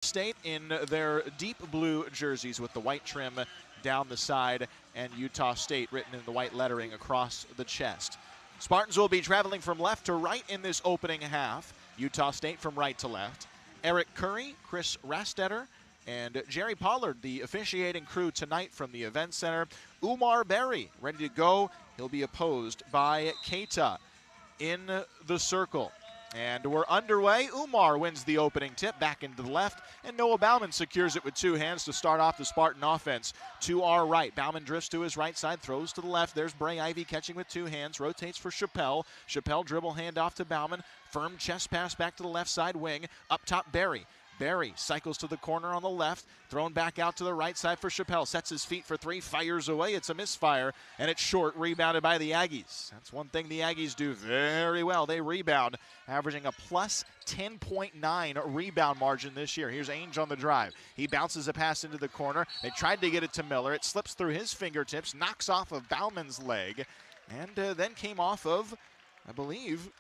State in their deep blue jerseys with the white trim down the side and Utah State written in the white lettering across the chest. Spartans will be traveling from left to right in this opening half. Utah State from right to left. Eric Curry, Chris Rastetter, and Jerry Pollard, the officiating crew tonight from the event center. Umar Berry ready to go. He'll be opposed by Keita in the circle. And we're underway. Umar wins the opening tip back into the left, and Noah Bauman secures it with two hands to start off the Spartan offense. To our right, Bauman drifts to his right side, throws to the left. There's Bray Ivy catching with two hands, rotates for Chappelle. Chappelle dribble handoff to Bauman. Firm chest pass back to the left side wing. Up top, Berry. Berry cycles to the corner on the left, thrown back out to the right side for Chappelle. Sets his feet for three, fires away. It's a misfire, and it's short, rebounded by the Aggies. That's one thing the Aggies do very well. They rebound, averaging a plus 10.9 rebound margin this year. Here's Ainge on the drive. He bounces a pass into the corner. They tried to get it to Miller. It slips through his fingertips, knocks off of Bauman's leg, and then came off of, I believe,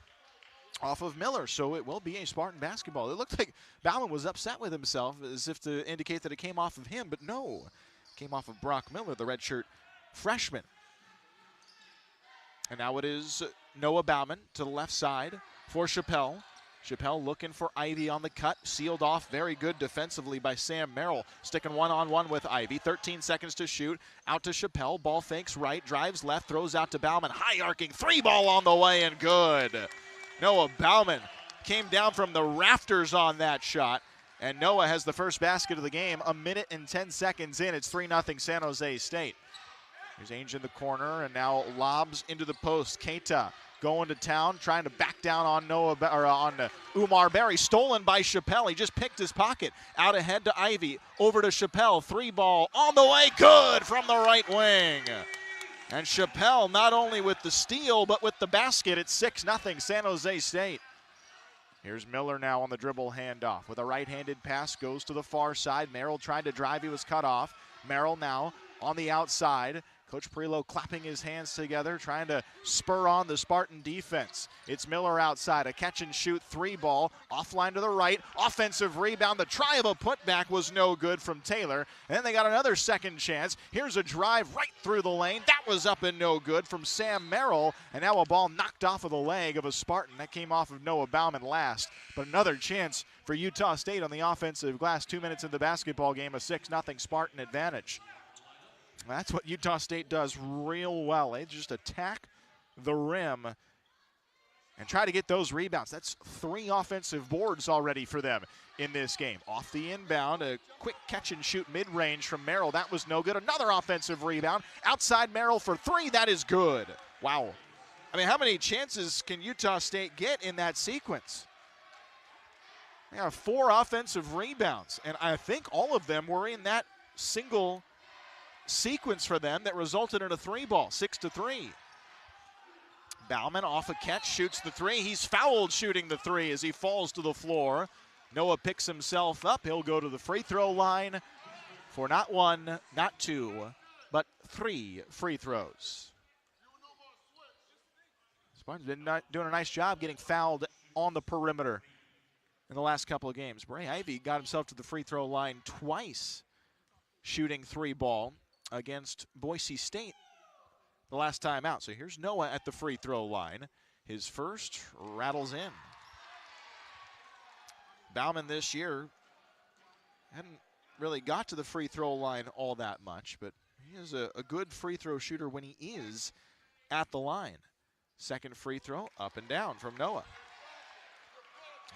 off of Miller, so it will be a Spartan basketball. It looked like Bauman was upset with himself as if to indicate that it came off of him, but no. It came off of Brock Miller, the redshirt freshman. And now it is Noah Bauman to the left side for Chappelle. Chappelle looking for Ivy on the cut, sealed off very good defensively by Sam Merrill, sticking one-on-one with Ivy. 13 seconds to shoot, out to Chappelle, ball fakes right, drives left, throws out to Bauman, high arcing three ball on the way and good. Noah Bauman came down from the rafters on that shot, and Noah has the first basket of the game. A minute and 10 seconds in, it's 3-0 San Jose State. There's Ainge in the corner, and now lobs into the post. Keita going to town, trying to back down on Umar Berry, stolen by Chappelle. He just picked his pocket. Out ahead to Ivy, over to Chappelle, three ball on the way, good from the right wing. And Chappelle not only with the steal, but with the basket. It's 6-0 San Jose State. Here's Miller now on the dribble handoff. With a right-handed pass, goes to the far side. Merrill tried to drive, he was cut off. Merrill now on the outside. Coach Prelo clapping his hands together, trying to spur on the Spartan defense. It's Miller outside, a catch-and-shoot three ball, offline to the right, offensive rebound. The try of a putback was no good from Taylor. And then they got another second chance. Here's a drive right through the lane. That was up and no good from Sam Merrill. And now a ball knocked off of the leg of a Spartan. That came off of Noah Bauman last. But another chance for Utah State on the offensive glass. 2 minutes in the basketball game, a 6-0 Spartan advantage. That's what Utah State does real well. They just attack the rim and try to get those rebounds. That's 3 offensive boards already for them in this game. Off the inbound, a quick catch and shoot mid-range from Merrill. That was no good. Another offensive rebound. Outside Merrill for 3. That is good. Wow. I mean, how many chances can Utah State get in that sequence? They have 4 offensive rebounds, and I think all of them were in that single sequence for them that resulted in a 3 ball, 6-3. Bauman off a catch, shoots the 3. He's fouled shooting the 3 as he falls to the floor. Noah picks himself up. He'll go to the free throw line for not 1, not 2, but 3 free throws. Spartans been doing a nice job getting fouled on the perimeter in the last couple of games. Bray Ivy got himself to the free throw line twice, shooting 3 ball against Boise State the last time out. So here's Noah at the free throw line. His first rattles in. Bauman this year hadn't really got to the free throw line all that much, but he is a good free throw shooter when he is at the line. Second free throw, up and down from Noah.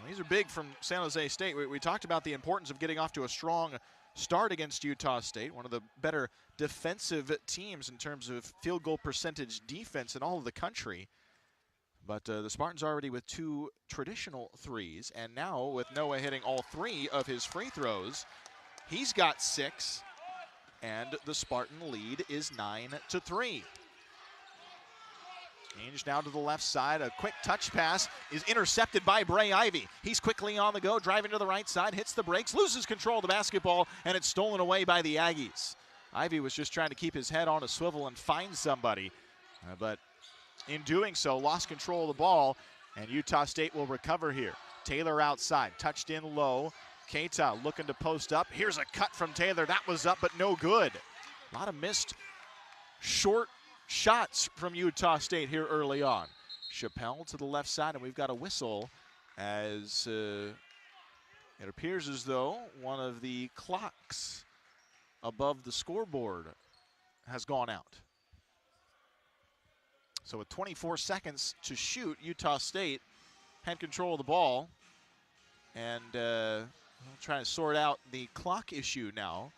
Well, these are big from San Jose State. We talked about the importance of getting off to a strong start against Utah State, one of the better defensive teams in terms of field goal percentage defense in all of the country. But the Spartans already with 2 traditional threes, and now with Noah hitting all 3 of his free throws, he's got 6, and the Spartan lead is 9-3. Ainge now to the left side, a quick touch pass is intercepted by Bray Ivy. He's quickly on the go, driving to the right side, hits the brakes, loses control of the basketball, and it's stolen away by the Aggies. Ivy was just trying to keep his head on a swivel and find somebody, but in doing so, lost control of the ball, and Utah State will recover here. Taylor outside, touched in low, Keita looking to post up. Here's a cut from Taylor. That was up, but no good. A lot of missed short shots from Utah State here early on. Chappell to the left side, and we've got a whistle as it appears as though one of the clocks above the scoreboard has gone out. So with 24 seconds to shoot, Utah State had control of the ball, and we'll try to sort out the clock issue now.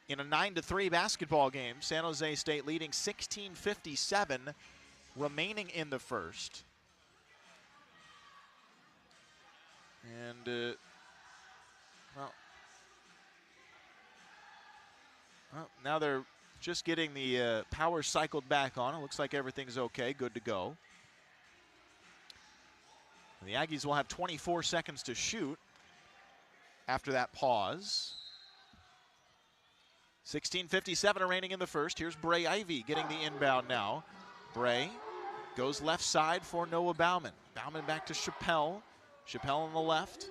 In a 9-3 basketball game, San Jose State leading 16:57 remaining in the first. And, well, now they're just getting the power cycled back on. It looks like everything's okay, good to go. The Aggies will have 24 seconds to shoot after that pause. 16:57 remaining in the first. Here's Bray Ivy getting the inbound now. Bray goes left side for Noah Bauman. Bauman back to Chappell. Chappell on the left.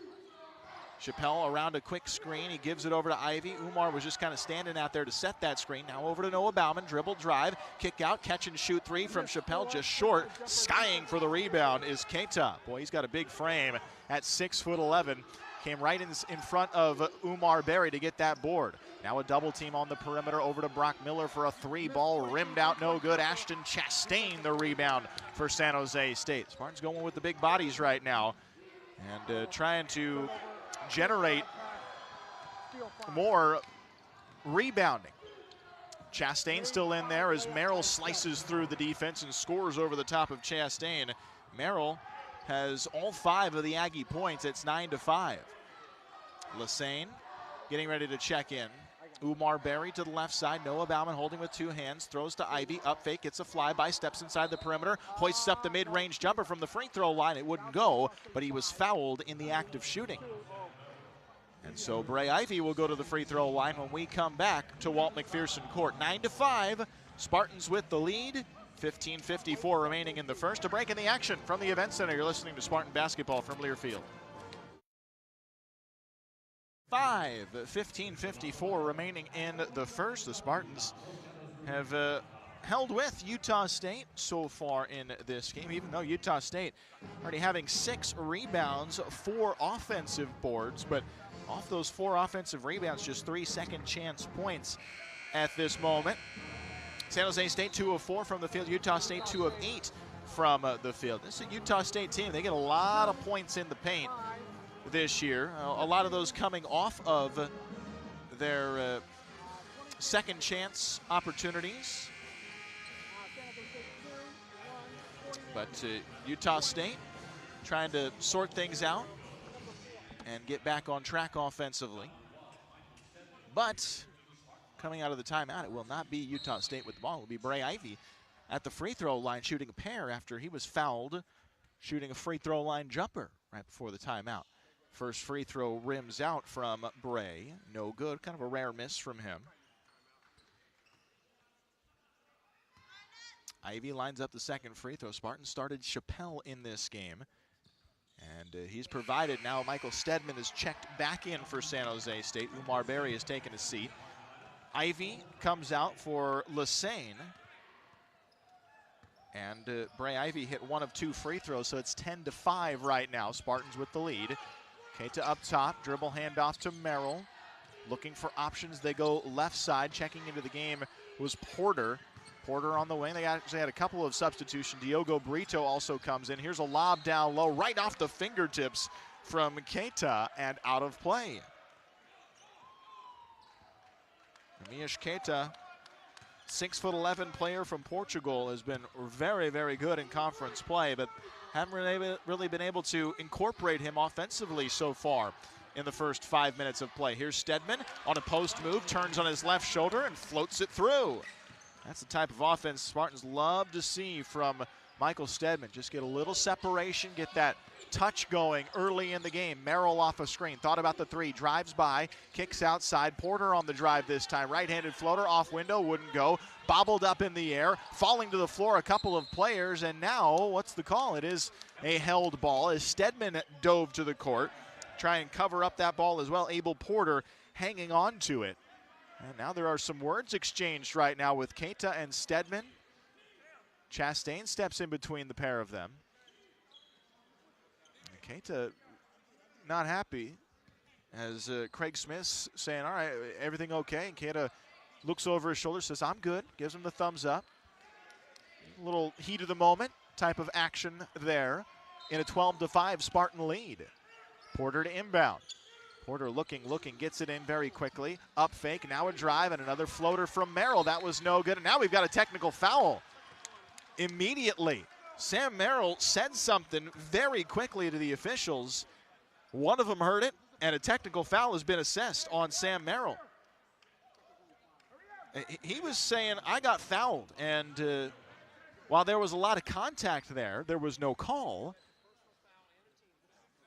Chappell around a quick screen. He gives it over to Ivy. Umar was just kind of standing out there to set that screen. Now over to Noah Bauman. Dribble, drive, kick out, catch and shoot three from Chappell. Just short. Skying for the rebound is Keita. Boy, he's got a big frame at 6'11". Came right in front of Umar Berry to get that board. Now a double team on the perimeter over to Brock Miller for a three ball. Rimmed out, no good. Ashton Chastain the rebound for San Jose State. Spartans going with the big bodies right now and trying to generate more rebounding. Chastain still in there as Merrill slices through the defense and scores over the top of Chastain. Merrill has all 5 of the Aggie points. It's 9-5. Lassane getting ready to check in. Umar Berry to the left side. Noah Bauman holding with 2 hands. Throws to Ivy. Up fake. Gets a flyby. Steps inside the perimeter. Hoists up the mid-range jumper from the free throw line. It wouldn't go, but he was fouled in the act of shooting. And so Bray Ivy will go to the free throw line when we come back to Walt McPherson Court. 9-5. Spartans with the lead. 15:54 remaining in the first. A break in the action from the Event Center. You're listening to Spartan Basketball from Learfield. 15:54 remaining in the first. The Spartans have held with Utah State so far in this game, even though Utah State already having 6 rebounds, 4 offensive boards, but off those 4 offensive rebounds, just 3 second chance points at this moment. San Jose State 2 of 4 from the field. Utah State 2 of 8 from the field. This is a Utah State team. They get a lot of points in the paint this year. A lot of those coming off of their second chance opportunities. But Utah State trying to sort things out and get back on track offensively. But coming out of the timeout, it will not be Utah State with the ball. It will be Bray Ivy at the free throw line shooting a pair after he was fouled shooting a free throw line jumper right before the timeout. First free throw rims out from Bray. No good. Kind of a rare miss from him. Ivy lines up the second free throw. Spartans started Chappell in this game. And he's provided. Now Michael Stedman is checked back in for San Jose State. Umar Berry has taken a seat. Ivy comes out for Lassane. And Bray Ivy hit 1 of 2 free throws, so it's 10-5 right now. Spartans with the lead. Keita up top, dribble handoff to Merrill. Looking for options, they go left side. Checking into the game was Porter. Porter on the wing. They actually had a couple of substitutions. Diogo Brito also comes in. Here's a lob down low, right off the fingertips from Keita and out of play. Mias Keita, 6'11" player from Portugal, has been very, very good in conference play, but haven't really been able to incorporate him offensively so far in the first 5 minutes of play. Here's Stedman on a post move, turns on his left shoulder and floats it through. That's the type of offense Spartans love to see from Michael Stedman. Just get a little separation, get that touch going early in the game. Merrill off a screen, thought about the three, drives by, kicks outside. Porter on the drive this time. Right-handed floater off window, wouldn't go. Bobbled up in the air, falling to the floor a couple of players, and now what's the call? It is a held ball as Stedman dove to the court. try and cover up that ball as well. Abel Porter hanging on to it. And now there are some words exchanged right now with Keita and Stedman. Chastain steps in between the pair of them. And Keita not happy as Craig Smith's saying, all right, everything okay? And Keita looks over his shoulder, says, I'm good, gives him the thumbs up. A little heat of the moment type of action there in a 12-5 Spartan lead. Porter to inbound. Porter looking, gets it in very quickly. Up fake, now a drive, and another floater from Merrill. That was no good, and now we've got a technical foul. Immediately, Sam Merrill said something very quickly to the officials. One of them heard it, and a technical foul has been assessed on Sam Merrill. He was saying, I got fouled, and while there was a lot of contact there was no call.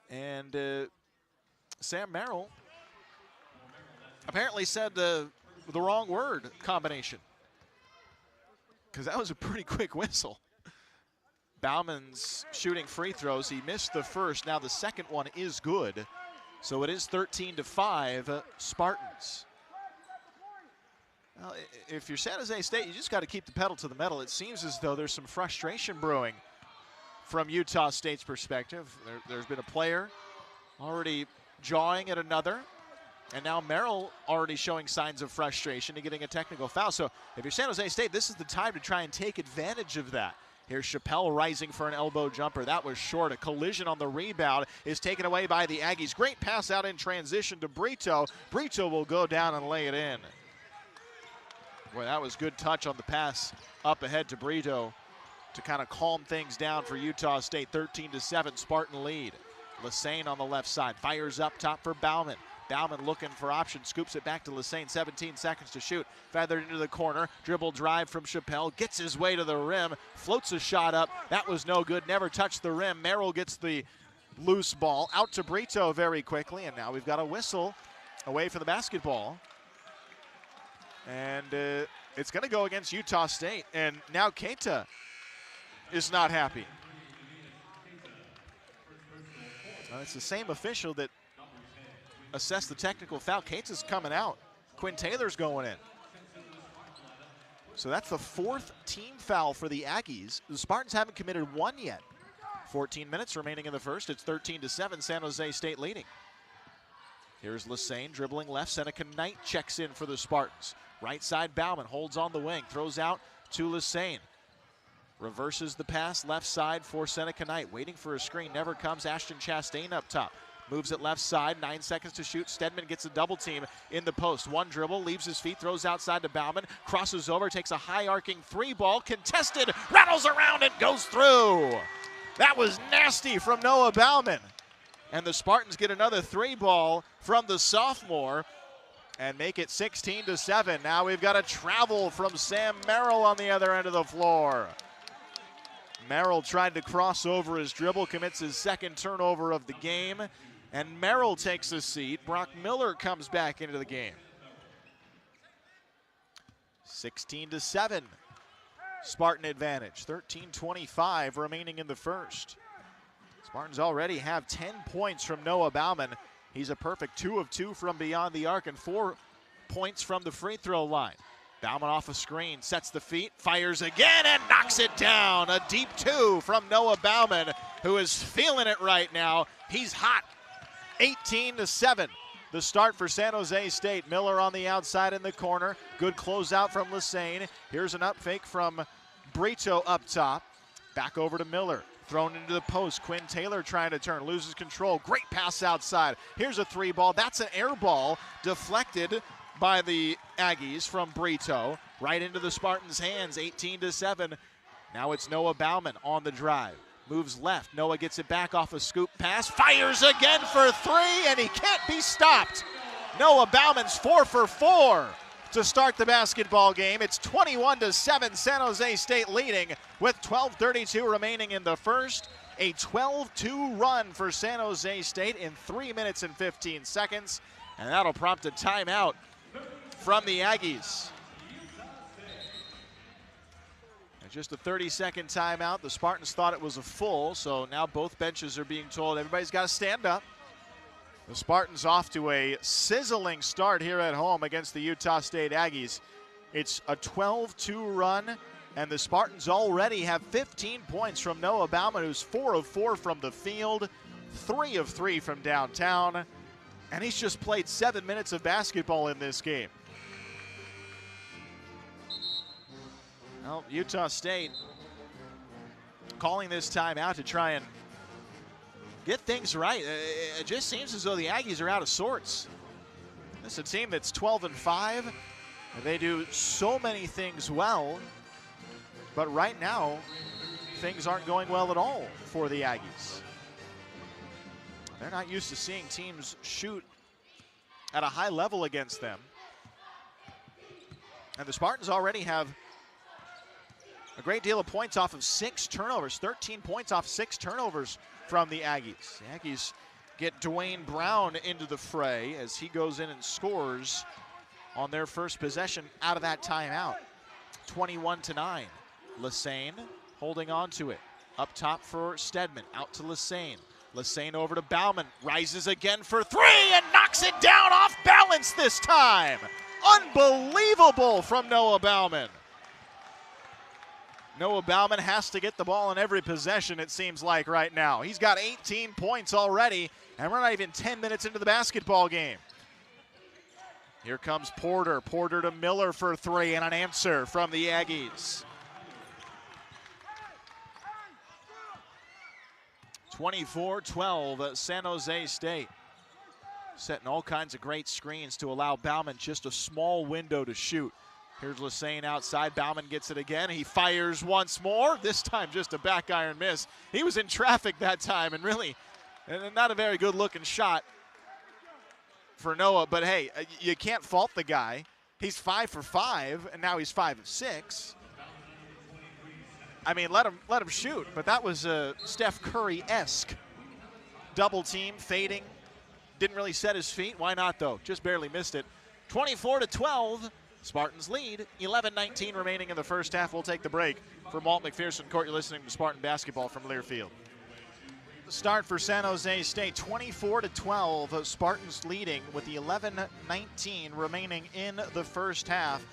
And Sam Merrill apparently said the wrong word combination, because that was a pretty quick whistle. Bauman's shooting free throws. He missed the first. Now the second one is good. So it is 13-5 Spartans. Well, if you're San Jose State, you just got to keep the pedal to the metal. It seems as though there's some frustration brewing from Utah State's perspective. There's been a player already jawing at another, and now Merrill already showing signs of frustration and getting a technical foul. So if you're San Jose State, this is the time to try and take advantage of that. Here's Chappelle rising for an elbow jumper. That was short. A collision on the rebound is taken away by the Aggies. Great pass out in transition to Brito. Brito will go down and lay it in. Boy, that was good touch on the pass up ahead to Brito to kind of calm things down for Utah State. 13-7 Spartan lead. Lesane on the left side fires up top for Bauman. Bauman looking for options, scoops it back to Lesane, 17 seconds to shoot. Feathered into the corner, dribble drive from Chappelle, gets his way to the rim, floats a shot up. That was no good, never touched the rim. Merrill gets the loose ball out to Brito very quickly, and now we've got a whistle away from the basketball. And it's going to go against Utah State, and now Keita is not happy. It's the same official that assessed the technical foul. Keita's coming out. Quinn Taylor's going in. So that's the fourth team foul for the Aggies. The Spartans haven't committed one yet. 14 minutes remaining in the first. It's 13-7, San Jose State leading. Here's Lesane dribbling left. Seneca Knight checks in for the Spartans. Right side, Bauman holds on the wing, throws out to Lesane. Reverses the pass left side for Seneca Knight. Waiting for a screen, never comes. Ashton Chastain up top. Moves it left side, 9 seconds to shoot. Stedman gets a double team in the post. One dribble, leaves his feet, throws outside to Bauman. Crosses over, takes a high arcing three ball. Contested, rattles around and goes through. That was nasty from Noah Bauman. And the Spartans get another three ball from the sophomore and make it 16-7. Now we've got a travel from Sam Merrill on the other end of the floor. Merrill tried to cross over his dribble, commits his second turnover of the game, and Merrill takes a seat. Brock Miller comes back into the game. 16-7, Spartan advantage. 13:25 remaining in the first. Spartans already have 10 points from Noah Bauman. He's a perfect 2 of 2 from beyond the arc and 4 points from the free throw line. Bauman off a screen, sets the feet, fires again, and knocks it down. A deep 2 from Noah Bauman, who is feeling it right now. He's hot. 18-7, the start for San Jose State. Miller on the outside in the corner. Good closeout from Lesane. Here's an up fake from Brito up top. Back over to Miller. Thrown into the post. Quinn Taylor trying to turn, loses control. Great pass outside. Here's a three ball. That's an air ball deflected by the Aggies from Brito. Right into the Spartans' hands, 18-7. Now it's Noah Bauman on the drive. Moves left. Noah gets it back off a scoop pass. Fires again for 3, and he can't be stopped. Noah Bauman's 4 for 4 to start the basketball game. It's 21-7, San Jose State leading with 12:32 remaining in the first. A 12-2 run for San Jose State in 3 minutes and 15 seconds, and that'll prompt a timeout from the Aggies. And just a 30-second timeout. The Spartans thought it was a full, so now both benches are being told everybody's got to stand up. The Spartans off to a sizzling start here at home against the Utah State Aggies. It's a 12-2 run, and the Spartans already have 15 points from Noah Bauman, who's 4 of 4 from the field, 3 of 3 from downtown, and he's just played 7 minutes of basketball in this game. Well, Utah State calling this time out to try and get things right. It just seems as though the Aggies are out of sorts. This is a team that's 12-5. And they do so many things well, but right now, things aren't going well at all for the Aggies. They're not used to seeing teams shoot at a high level against them. And the Spartans already have a great deal of points off of 6 turnovers, 13 points off 6 turnovers from the Aggies. The Aggies get Dwayne Brown into the fray as he goes in and scores on their first possession out of that timeout. 21-9. Lesane holding on to it. Up top for Stedman, out to Lesane. Lesane over to Bauman, rises again for 3 and knocks it down off balance this time. Unbelievable from Noah Bauman. Noah Bauman has to get the ball in every possession, it seems like, right now. He's got 18 points already, and we're not even 10 minutes into the basketball game. Here comes Porter. Porter to Miller for 3 and an answer from the Aggies. 24-12, San Jose State. Setting all kinds of great screens to allow Bauman just a small window to shoot. Here's Lesane outside. Bauman gets it again. He fires once more. This time just a back iron miss. He was in traffic that time, and really not a very good looking shot for Noah. But hey, you can't fault the guy. He's 5 for 5, and now he's 5 of 6. I mean, let him shoot. But that was a Steph Curry-esque double team, fading. Didn't really set his feet. Why not, though? Just barely missed it. 24-12. Spartans lead, 11-19 remaining in the first half. We'll take the break. For Walt McPherson Court, you're listening to Spartan Basketball from Learfield. The start for San Jose State, 24-12. Spartans leading with the 11-19 remaining in the first half.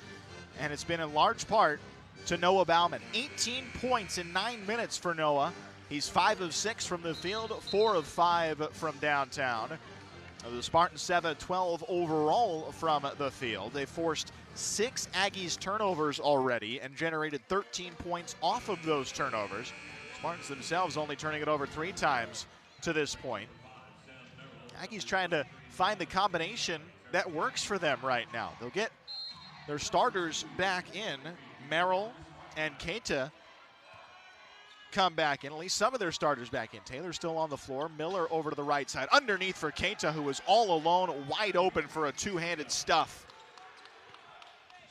And it's been in large part to Noah Bauman. 18 points in 9 minutes for Noah. He's 5 of 6 from the field, 4 of 5 from downtown. The Spartans 7-12 overall from the field. They forced 6 Aggies turnovers already and generated 13 points off of those turnovers. Spartans themselves only turning it over 3 times to this point. Aggies trying to find the combination that works for them right now. They'll get their starters back in. Merrill and Keita come back in, at least some of their starters back in. Taylor still on the floor. Miller over to the right side. Underneath for Keita, who was all alone, wide open for a two-handed stuff.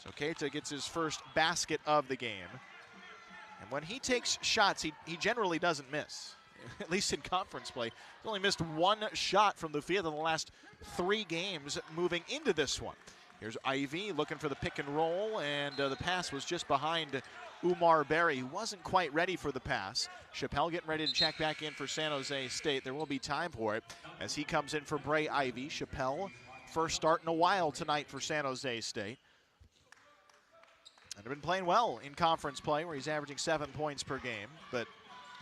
So Keita gets his first basket of the game. And when he takes shots, he generally doesn't miss, at least in conference play. He's only missed 1 shot from the field in the last 3 games moving into this one. Here's Ivy looking for the pick and roll, and the pass was just behind Umar Berry, who wasn't quite ready for the pass. Chappelle getting ready to check back in for San Jose State. There will be time for it as he comes in for Bray Ivy. Chappelle, first start in a while tonight for San Jose State. And they've been playing well in conference play, where he's averaging 7 points per game, but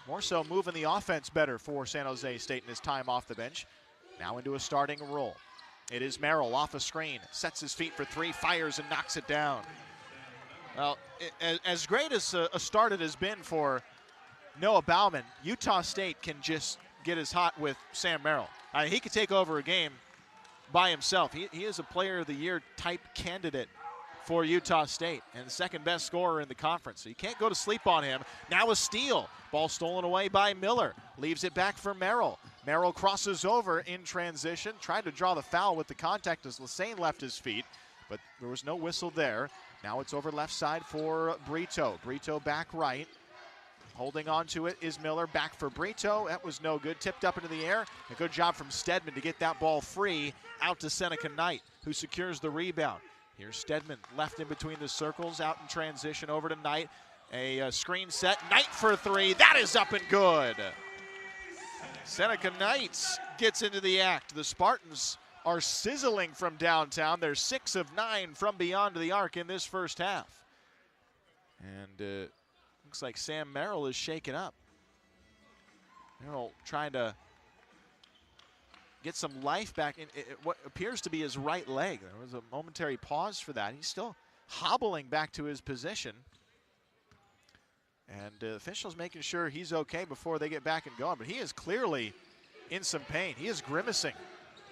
more so moving the offense better for San Jose State in his time off the bench. Now into a starting role. It is Merrill off a screen, sets his feet for 3, fires and knocks it down. Well, as great as a start it has been for Noah Bauman, Utah State can just get as hot with Sam Merrill. He could take over a game by himself. He is a player of the year type candidate for Utah State and the second best scorer in the conference. So you can't go to sleep on him. Now a steal. Ball stolen away by Miller. Leaves it back for Merrill. Merrill crosses over in transition. Tried to draw the foul with the contact as Lesane left his feet, but there was no whistle there. Now it's over left side for Brito. Brito back right. Holding on to it is Miller. Back for Brito. That was no good. Tipped up into the air. A good job from Stedman to get that ball free out to Seneca Knight, who secures the rebound. Here's Stedman left in between the circles, out in transition over to Knight. A screen set. Knight for 3. That is up and good. Seneca Knights gets into the act. The Spartans are sizzling from downtown. They're 6 of 9 from beyond the arc in this first half. And looks like Sam Merrill is shaken up. Merrill trying to get some life back in what appears to be his right leg. There was a momentary pause for that. He's still hobbling back to his position. And officials making sure he's okay before they get back and going. But he is clearly in some pain. He is grimacing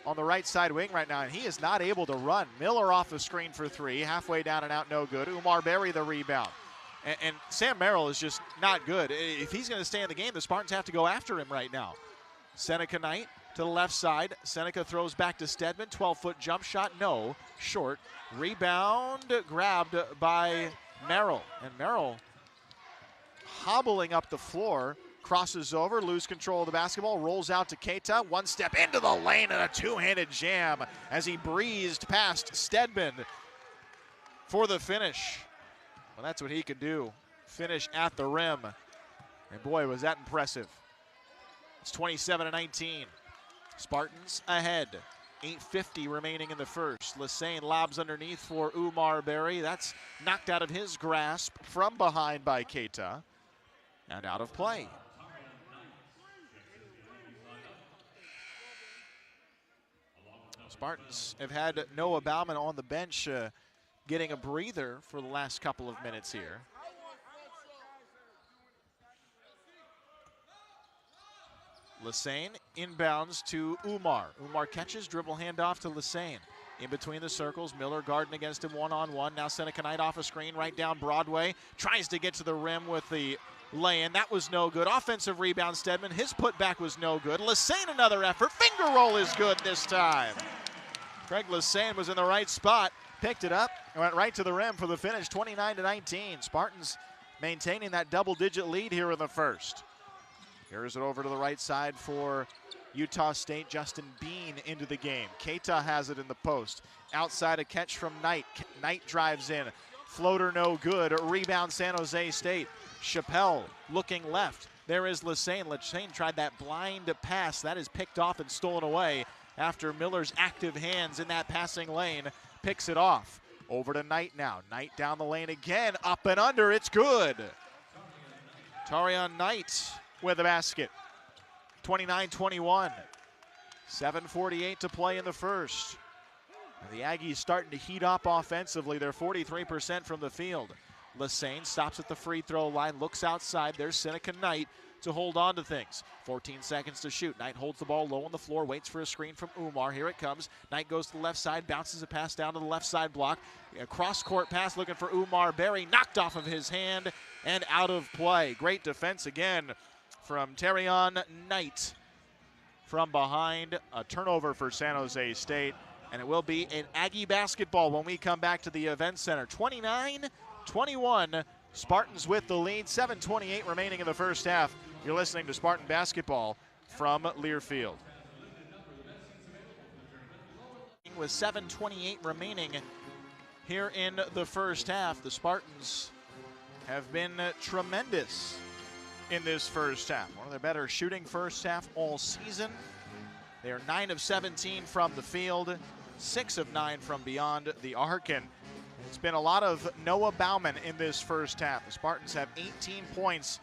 on the right side wing right now, and he is not able to run. Miller off the screen for 3, halfway down and out, no good. Umar Berry the rebound. And Sam Merrill is just not good. If he's going to stay in the game, the Spartans have to go after him right now. Seneca Knight to the left side. Seneca throws back to Stedman. 12-foot jump shot, no. Short. Rebound grabbed by Merrill. And Merrill hobbling up the floor, crosses over, lose control of the basketball, rolls out to Keita, one step into the lane and a two-handed jam as he breezed past Stedman for the finish. Well, that's what he could do, finish at the rim. And boy, was that impressive. It's 27-19. Spartans ahead. 8:50 remaining in the first. Lesane lobs underneath for Umar Berry. That's knocked out of his grasp from behind by Keita. And out of play. Spartans have had Noah Bauman on the bench getting a breather for the last couple of minutes here. Lesane inbounds to Umar. Umar catches, dribble handoff to Lesane. In between the circles, Miller guarding against him one-on-one. Now Seneca Knight off a screen right down Broadway. Tries to get to the rim with the lay-in. That was no good. Offensive rebound, Stedman. His putback was no good. Lesane another effort. Finger roll is good this time. Craig Lesane was in the right spot. Picked it up and went right to the rim for the finish. 29-19. Spartans maintaining that double-digit lead here in the first. Here's it over to the right side for Utah State. Justin Bean into the game. Keita has it in the post. Outside a catch from Knight. Knight drives in. Floater no good. Rebound San Jose State. Chappelle looking left. There is Lesane. Lesane tried that blind pass. That is picked off and stolen away after Miller's active hands in that passing lane. Picks it off. Over to Knight now. Knight down the lane again. Up and under. It's good. Tarion Knight with the basket. 29-21. 7:48 to play in the first. And the Aggies starting to heat up offensively. They're 43% from the field. Lesane stops at the free throw line, looks outside. There's Seneca Knight to hold on to things. 14 seconds to shoot. Knight holds the ball low on the floor, waits for a screen from Umar. Here it comes. Knight goes to the left side, bounces a pass down to the left side block. A cross-court pass looking for Umar Berry, knocked off of his hand and out of play. Great defense again from Tarion Knight. From behind, a turnover for San Jose State, and it will be an Aggie basketball when we come back to the event center. 29-21, Spartans with the lead. 7:28 remaining in the first half. You're listening to Spartan basketball from Learfield. With 7:28 remaining here in the first half, the Spartans have been tremendous in this first half. One of their better shooting first half all season. They are 9 of 17 from the field, 6 of 9 from beyond the arc, and it's been a lot of Noah Bauman in this first half. The Spartans have 18 points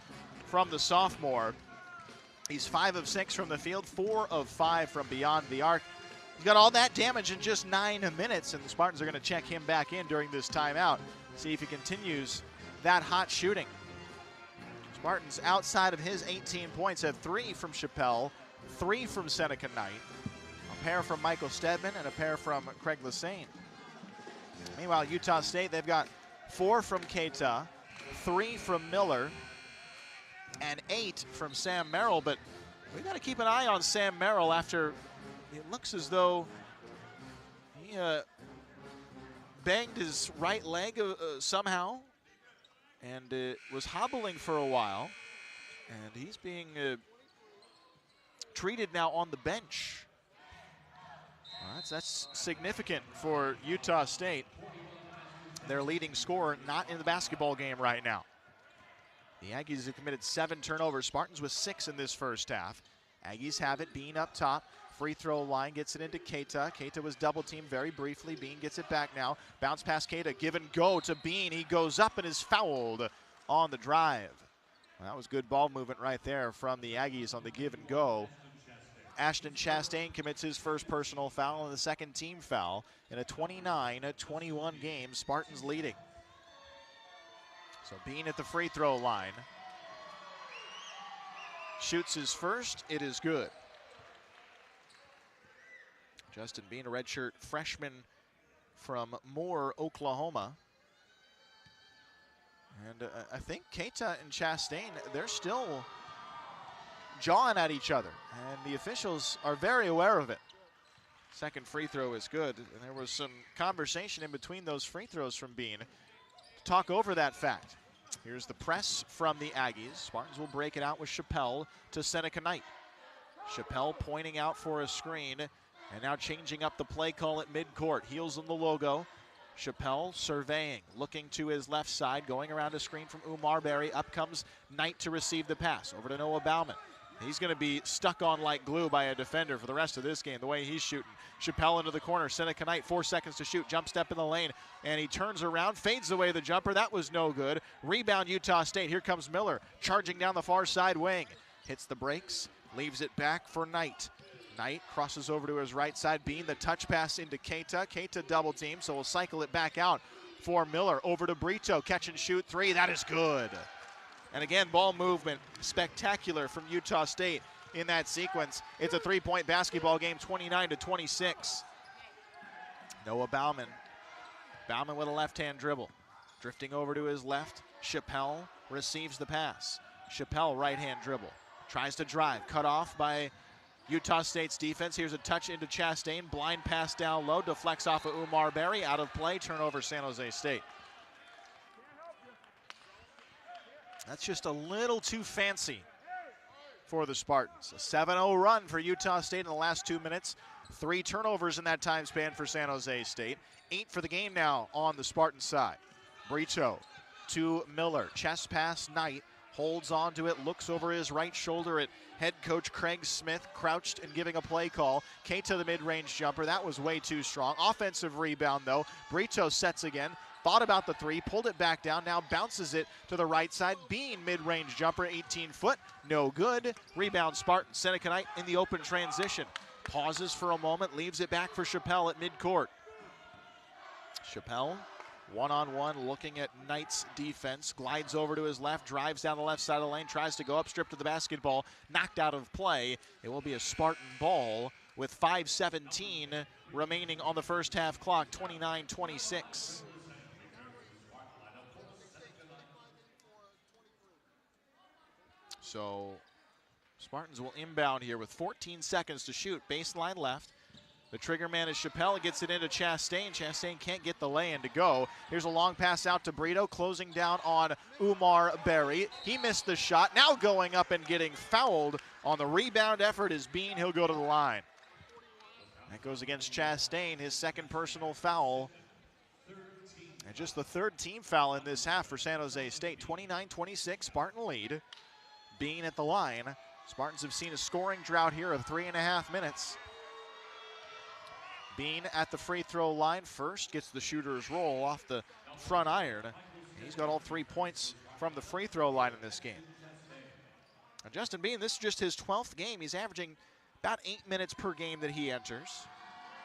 from the sophomore. He's 5 of 6 from the field, 4 of 5 from beyond the arc. He's got all that damage in just 9 minutes, and the Spartans are going to check him back in during this timeout, see if he continues that hot shooting. Spartans outside of his 18 points have 3 from Chappelle, 3 from Seneca Knight, a pair from Michael Stedman, and a pair from Craig Lesane. Meanwhile, Utah State, they've got 4 from Keita, 3 from Miller, and 8 from Sam Merrill. But we've got to keep an eye on Sam Merrill after it looks as though he banged his right leg somehow and was hobbling for a while. And he's being treated now on the bench. Well, that's significant for Utah State. Their leading scorer not in the basketball game right now. The Aggies have committed 7 turnovers. Spartans with 6 in this first half. Aggies have it. Bean up top. Free throw line, gets it into Keita. Keita was double teamed very briefly. Bean gets it back now. Bounce past Keita. Give and go to Bean. He goes up and is fouled on the drive. Well, that was good ball movement right there from the Aggies on the give and go. Ashton Chastain commits his first personal foul and the second team foul in a 29-21 game. Spartans leading. So Bean at the free throw line. Shoots his first. It is good. Justin Bean, a redshirt freshman from Moore, Oklahoma. And I think Keita and Chastain, they're still jawing at each other. And the officials are very aware of it. Second free throw is good. And there was some conversation in between those free throws from Bean to talk over that fact. Here's the press from the Aggies. Spartans will break it out with Chappelle to Seneca Knight. Chappelle pointing out for a screen. And now changing up the play call at midcourt. Heels in the logo. Chappelle surveying, looking to his left side, going around a screen from Umar Berry. Up comes Knight to receive the pass. Over to Noah Bauman. He's going to be stuck on like glue by a defender for the rest of this game, the way he's shooting. Chappelle into the corner. Seneca Knight, 4 seconds to shoot. Jump step in the lane, and he turns around, fades away the jumper. That was no good. Rebound, Utah State. Here comes Miller, charging down the far side wing. Hits the brakes, leaves it back for Knight. Knight crosses over to his right side. Bean, the touch pass into Keita. Keita double team, so we'll cycle it back out for Miller. Over to Brito, catch and shoot three. That is good. And again, ball movement spectacular from Utah State in that sequence. It's a three-point basketball game, 29-26. Noah Bauman. Bauman with a left-hand dribble. Drifting over to his left. Chappelle receives the pass. Chappelle right-hand dribble. Tries to drive. Cut off by Utah State's defense. Here's a touch into Chastain. Blind pass down low. Deflects off of Umar Berry. Out of play. Turnover San Jose State. That's just a little too fancy for the Spartans. A 7-0 run for Utah State in the last 2 minutes. 3 turnovers in that time span for San Jose State. 8 for the game now on the Spartan side. Brito to Miller. Chest pass, Knight. Holds on to it, looks over his right shoulder at head coach Craig Smith, crouched and giving a play call. Keita the mid-range jumper, that was way too strong. Offensive rebound though. Brito sets again, thought about the three, pulled it back down, now bounces it to the right side. Bean mid-range jumper, 18 foot, no good. Rebound Spartan. Seneca Knight in the open transition. Pauses for a moment, leaves it back for Chappelle at midcourt. Chappelle, one-on-one, looking at Knight's defense, glides over to his left, drives down the left side of the lane, tries to go up, stripped to the basketball, knocked out of play. It will be a Spartan ball with 5:17 remaining on the first half clock, 29-26. So Spartans will inbound here with 14 seconds to shoot, baseline left. The trigger man is Chappelle, gets it into Chastain. Chastain can't get the lay-in to go. Here's a long pass out to Brito, closing down on Umar Berry. He missed the shot, now going up and getting fouled on the rebound effort is Bean. He'll go to the line. That goes against Chastain, his second personal foul. And just the third team foul in this half for San Jose State. 29-26, Spartan lead. Bean at the line. Spartans have seen a scoring drought here of 3.5 minutes. Bean at the free throw line first, gets the shooter's roll off the front iron. He's got all 3 points from the free throw line in this game. And Justin Bean, this is just his 12th game. He's averaging about 8 minutes per game that he enters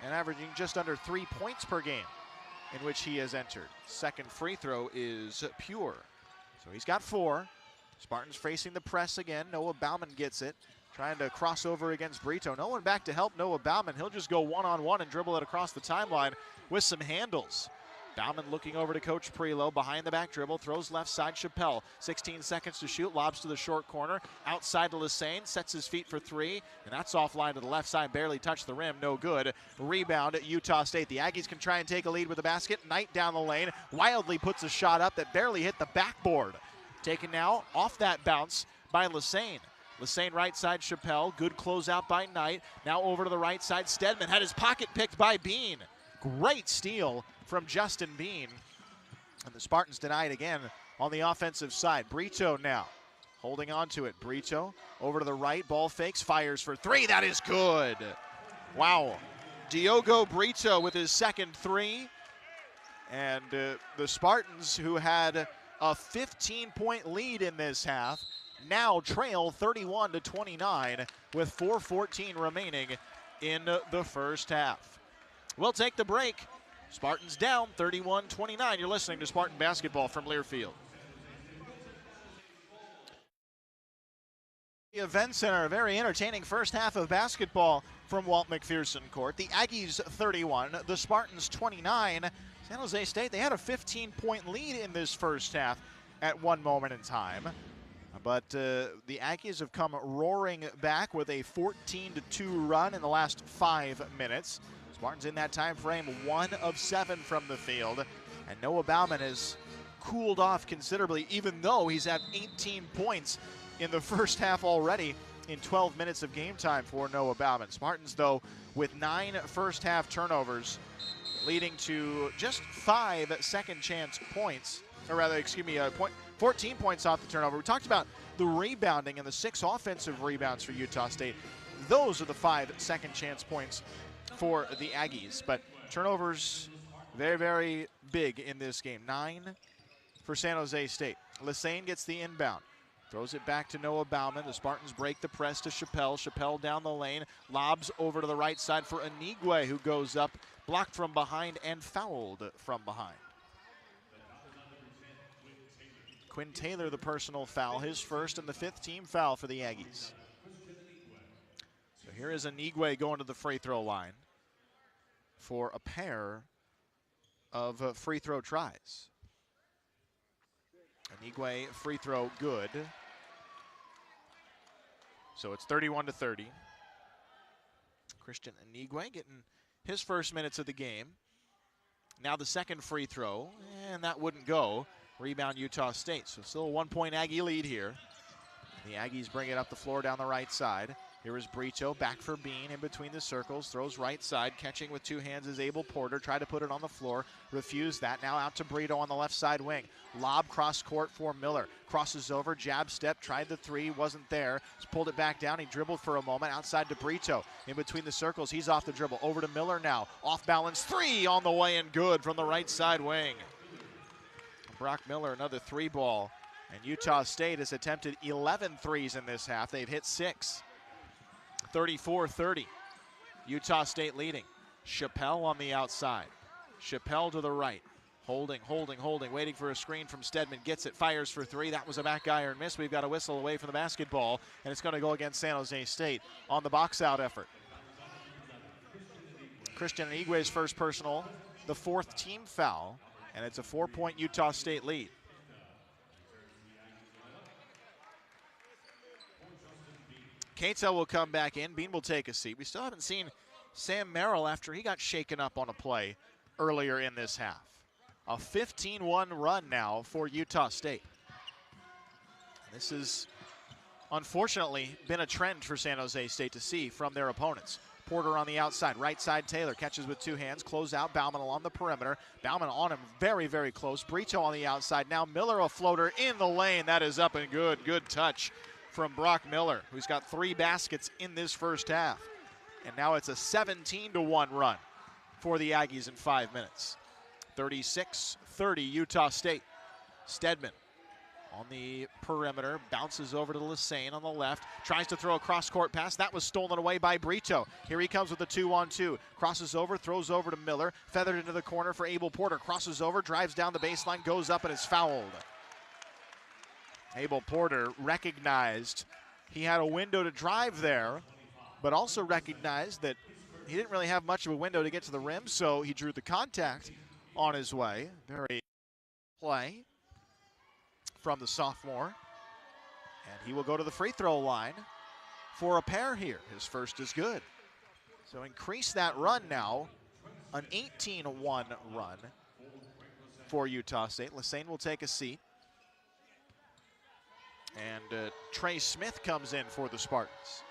and averaging just under 3 points per game in which he has entered. Second free throw is pure. So he's got 4. Spartans facing the press again. Noah Bauman gets it. Trying to cross over against Brito. No one back to help Noah Bauman. He'll just go one-on-one and dribble it across the timeline with some handles. Bauman looking over to Coach Prelo. Behind the back dribble. Throws left side. Chappelle. 16 seconds to shoot. Lobs to the short corner. Outside to Lassane. Sets his feet for 3. And that's offline to the left side. Barely touched the rim. No good. Rebound at Utah State. The Aggies can try and take a lead with the basket. Knight down the lane. Wildly puts a shot up that barely hit the backboard. Taken now off that bounce by Lassane. Lassane right side, Chappelle. Good closeout by Knight. Now over to the right side. Stedman had his pocket picked by Bean. Great steal from Justin Bean. And the Spartans denied again on the offensive side. Brito now holding on to it. Brito over to the right, ball fakes, fires for three. That is good. Wow. Diogo Brito with his second three. And the Spartans, who had a 15-point lead in this half, now trail 31-29 with 4:14 remaining in the first half. We'll take the break. Spartans down 31-29. You're listening to Spartan Basketball from Learfield. The Event Center, a very entertaining first half of basketball from Walt McPherson Court. The Aggies 31, the Spartans 29. San Jose State, they had a 15-point lead in this first half at one moment in time. But the Aggies have come roaring back with a 14-2 run in the last 5 minutes. Spartans in that time frame, 1 of 7 from the field. And Noah Bauman has cooled off considerably, even though he's had 18 points in the first half already in 12 minutes of game time for Noah Bauman. Spartans, though, with 9 first half turnovers, leading to just 5 second chance points, or rather, 14 points off the turnover. We talked about the rebounding and the 6 offensive rebounds for Utah State. Those are the 5 second chance points for the Aggies. But turnovers, very, very big in this game. 9 for San Jose State. Lesane gets the inbound. Throws it back to Noah Bauman. The Spartans break the press to Chappelle. Chappelle down the lane. Lobs over to the right side for Anigwe, who goes up, blocked from behind and fouled from behind. Quinn Taylor, the personal foul, his first and the 5th team foul for the Aggies. So here is Anigwe going to the free throw line for a pair of free throw tries. Anigwe free throw good. So it's 31-30. Christian Anigwe getting his first minutes of the game. Now the second free throw, and that wouldn't go. Rebound Utah State, so still a 1-point Aggie lead here. The Aggies bring it up the floor down the right side. Here is Brito, back for Bean, in between the circles, throws right side, catching with 2 hands is Abel Porter, tried to put it on the floor, refused that, now out to Brito on the left side wing. Lob cross court for Miller, crosses over, jab step, tried the 3, wasn't there, just pulled it back down, he dribbled for a moment, outside to Brito, in between the circles, he's off the dribble, over to Miller now, off balance 3 on the way and good from the right side wing. Brock Miller, another 3 ball, and Utah State has attempted 11 threes in this half, they've hit 6. 34-30, Utah State leading. Chappelle on the outside. Chappelle to the right. Holding, waiting for a screen from Stedman. Gets it, fires for 3. That was a back iron miss. We've got a whistle away from the basketball, and it's going to go against San Jose State on the box out effort. Christian Anigwe's first personal, the 4th team foul, and it's a 4-point Utah State lead. Catel will come back in. Bean will take a seat. We still haven't seen Sam Merrill after he got shaken up on a play earlier in this half. A 15-1 run now for Utah State. This has unfortunately been a trend for San Jose State to see from their opponents. Porter on the outside, right side Taylor catches with 2 hands, close out, Bauman along the perimeter. Bauman on him very, very close. Brito on the outside. Now Miller a floater in the lane. That is up and good. Good touch from Brock Miller, who's got 3 baskets in this first half. And now it's a 17-1 run for the Aggies in 5 minutes. 36-30 Utah State. Stedman on the perimeter, bounces over to Lesane on the left, tries to throw a cross-court pass. That was stolen away by Brito. Here he comes with a 2-on-2. Crosses over, throws over to Miller, feathered into the corner for Abel Porter. Crosses over, drives down the baseline, goes up and is fouled. Abel Porter recognized he had a window to drive there, but also recognized that he didn't really have much of a window to get to the rim, so he drew the contact on his way. Very play from the sophomore. And he will go to the free throw line for a pair here. His first is good. So increase that run now, an 18-1 run for Utah State. Lesane will take a seat. And Trey Smith comes in for the Spartans.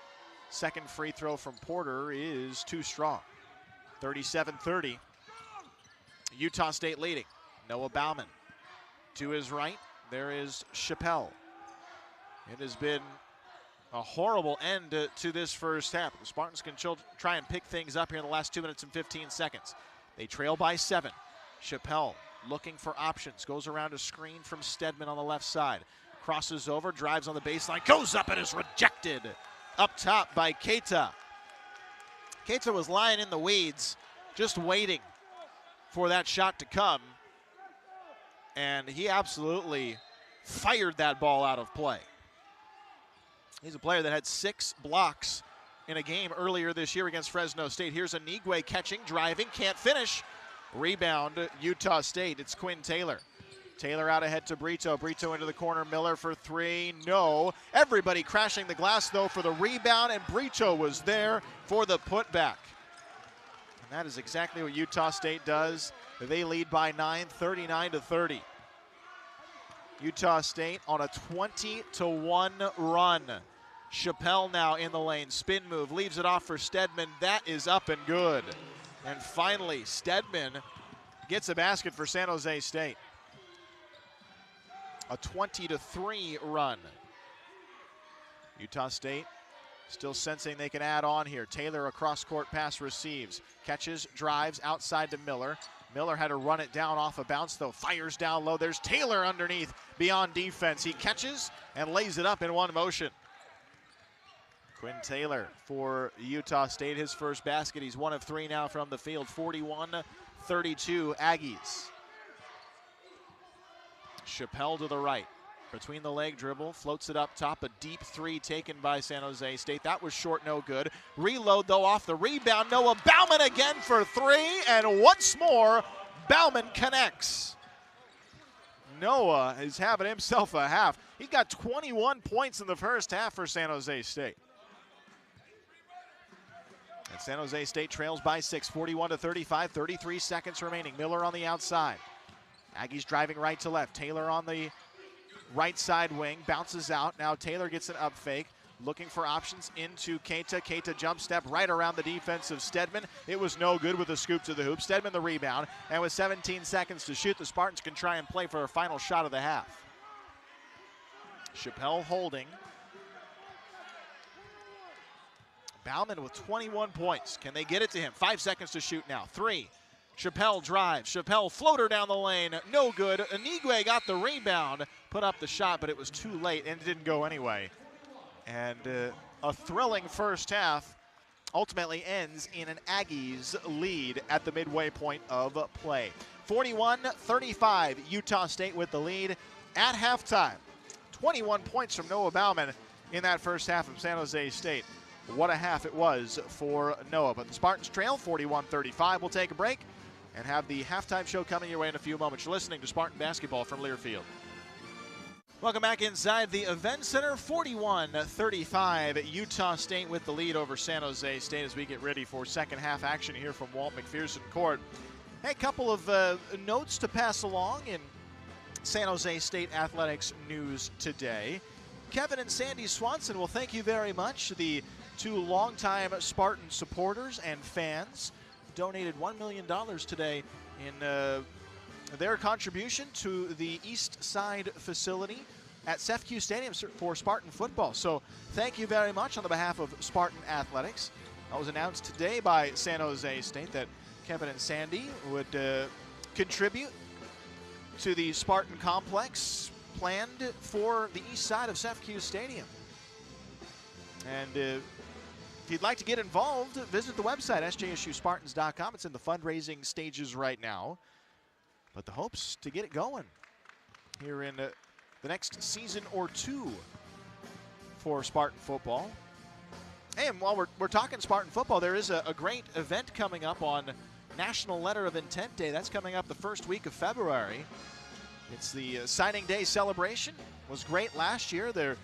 Second free throw from Porter is too strong. 37-30. Utah State leading. Noah Bauman to his right. There is Chappelle. It has been a horrible end to this first half. The Spartans can try and pick things up here in the last 2 minutes and 15 seconds. They trail by 7. Chappelle looking for options. Goes around a screen from Stedman on the left side. Crosses over, drives on the baseline, goes up and is rejected. Up top by Keita. Keita was lying in the weeds, just waiting for that shot to come. And he absolutely fired that ball out of play. He's a player that had 6 blocks in a game earlier this year against Fresno State. Here's Anigwe catching, driving, can't finish. Rebound, Utah State. It's Quinn Taylor. Taylor out ahead to Brito. Brito into the corner. Miller for 3. No. Everybody crashing the glass, though, for the rebound, and Brito was there for the putback. And that is exactly what Utah State does. They lead by 9, 39-30. Utah State on a 20-1 run. Chappelle now in the lane. Spin move, leaves it off for Stedman. That is up and good. And finally, Stedman gets a basket for San Jose State. A 20-3 run. Utah State still sensing they can add on here. Taylor, a cross-court pass, receives. Catches, drives outside to Miller. Miller had to run it down off a bounce, though. Fires down low. There's Taylor underneath, beyond defense. He catches and lays it up in one motion. Quinn Taylor for Utah State, his first basket. He's 1 of 3 now from the field. 41-32 Aggies. Chappelle to the right. Between the leg dribble, floats it up top. A deep 3 taken by San Jose State. That was short, no good. Reload, though, off the rebound. Noah Bauman again for 3, and once more, Bauman connects. Noah is having himself a half. He got 21 points in the first half for San Jose State. And San Jose State trails by 6, 41-35, 33 seconds remaining. Miller on the outside. Aggies driving right to left. Taylor on the right side wing, bounces out. Now Taylor gets an up fake, looking for options into Keita. Keita jump step right around the defense of Stedman. It was no good with a scoop to the hoop. Stedman the rebound, and with 17 seconds to shoot, the Spartans can try and play for a final shot of the half. Chappelle holding. Bauman with 21 points. Can they get it to him? 5 seconds to shoot now. 3. Chappelle drives. Chappelle floater down the lane. No good. Anigwe got the rebound, put up the shot, but it was too late and it didn't go anyway. And a thrilling first half ultimately ends in an Aggies lead at the midway point of play. 41-35, Utah State with the lead at halftime. 21 points from Noah Bauman in that first half of San Jose State. What a half it was for Noah. But the Spartans trail 41-35. We'll take a break and have the halftime show coming your way in a few moments. You're listening to Spartan Basketball from Learfield. Welcome back inside the Event Center. 41-35, Utah State with the lead over San Jose State as we get ready for second half action here from Walt McPherson Court. Hey, a couple of notes to pass along in San Jose State athletics news today. Kevin and Sandy Swanson, well, thank you very much. The 2 longtime Spartan supporters and fans donated $1 million today in their contribution to the East Side facility at CEFCU Stadium for Spartan football. So thank you very much on the behalf of Spartan Athletics. That was announced today by San Jose State that Kevin and Sandy would contribute to the Spartan complex planned for the east side of CEFCU Stadium. And if you'd like to get involved, visit the website, sjsuspartans.com. It's in the fundraising stages right now. But the hopes to get it going here in the next season or 2 for Spartan football. Hey, and while we're talking Spartan football, there is a great event coming up on National Letter of Intent Day. That's coming up the first week of February. It's the signing day celebration. It was great last year. There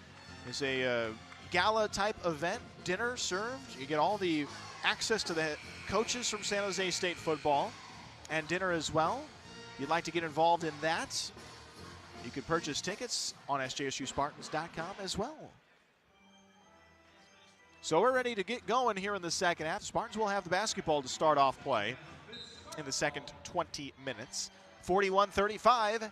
is a gala type event, dinner served. You get all the access to the coaches from San Jose State football and dinner as well. If you'd like to get involved in that, you can purchase tickets on sjsuspartans.com as well. So we're ready to get going here in the second half. The Spartans will have the basketball to start off play in the second 20 minutes. 41-35,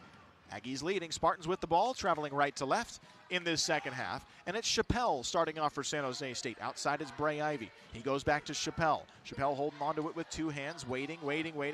Aggies leading, Spartans with the ball, traveling right to left in this second half. And it's Chappell starting off for San Jose State. Outside is Bray Ivy. He goes back to Chappell. Chappell holding onto it with two hands, waiting,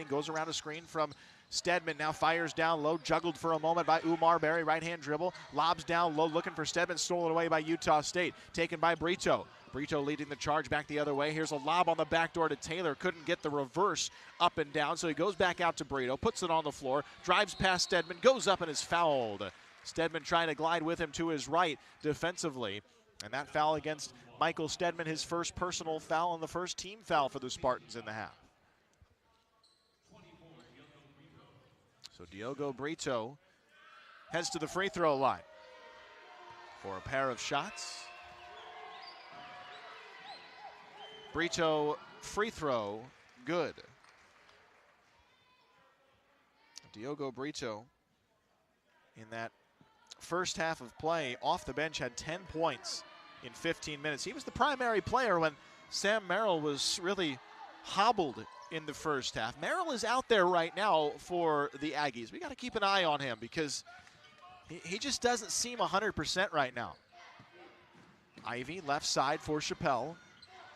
goes around a screen from Stedman, now fires down low, juggled for a moment by Umar Berry, right-hand dribble, lobs down low, looking for Stedman, stolen away by Utah State, taken by Brito. Brito leading the charge back the other way. Here's a lob on the back door to Taylor. Couldn't get the reverse up and down, so he goes back out to Brito, puts it on the floor, drives past Stedman, goes up and is fouled. Stedman trying to glide with him to his right defensively. And that foul against Michael Stedman, his first personal foul and the first team foul for the Spartans in the half. So Diogo Brito heads to the free throw line for a pair of shots. Brito free throw, good. Diogo Brito in that first half of play off the bench had 10 points in 15 minutes. He was the primary player when Sam Merrill was really hobbled in the first half. Merrill is out there right now for the Aggies. We got to keep an eye on him because he just doesn't seem 100% right now. Ivy left side for Chappell.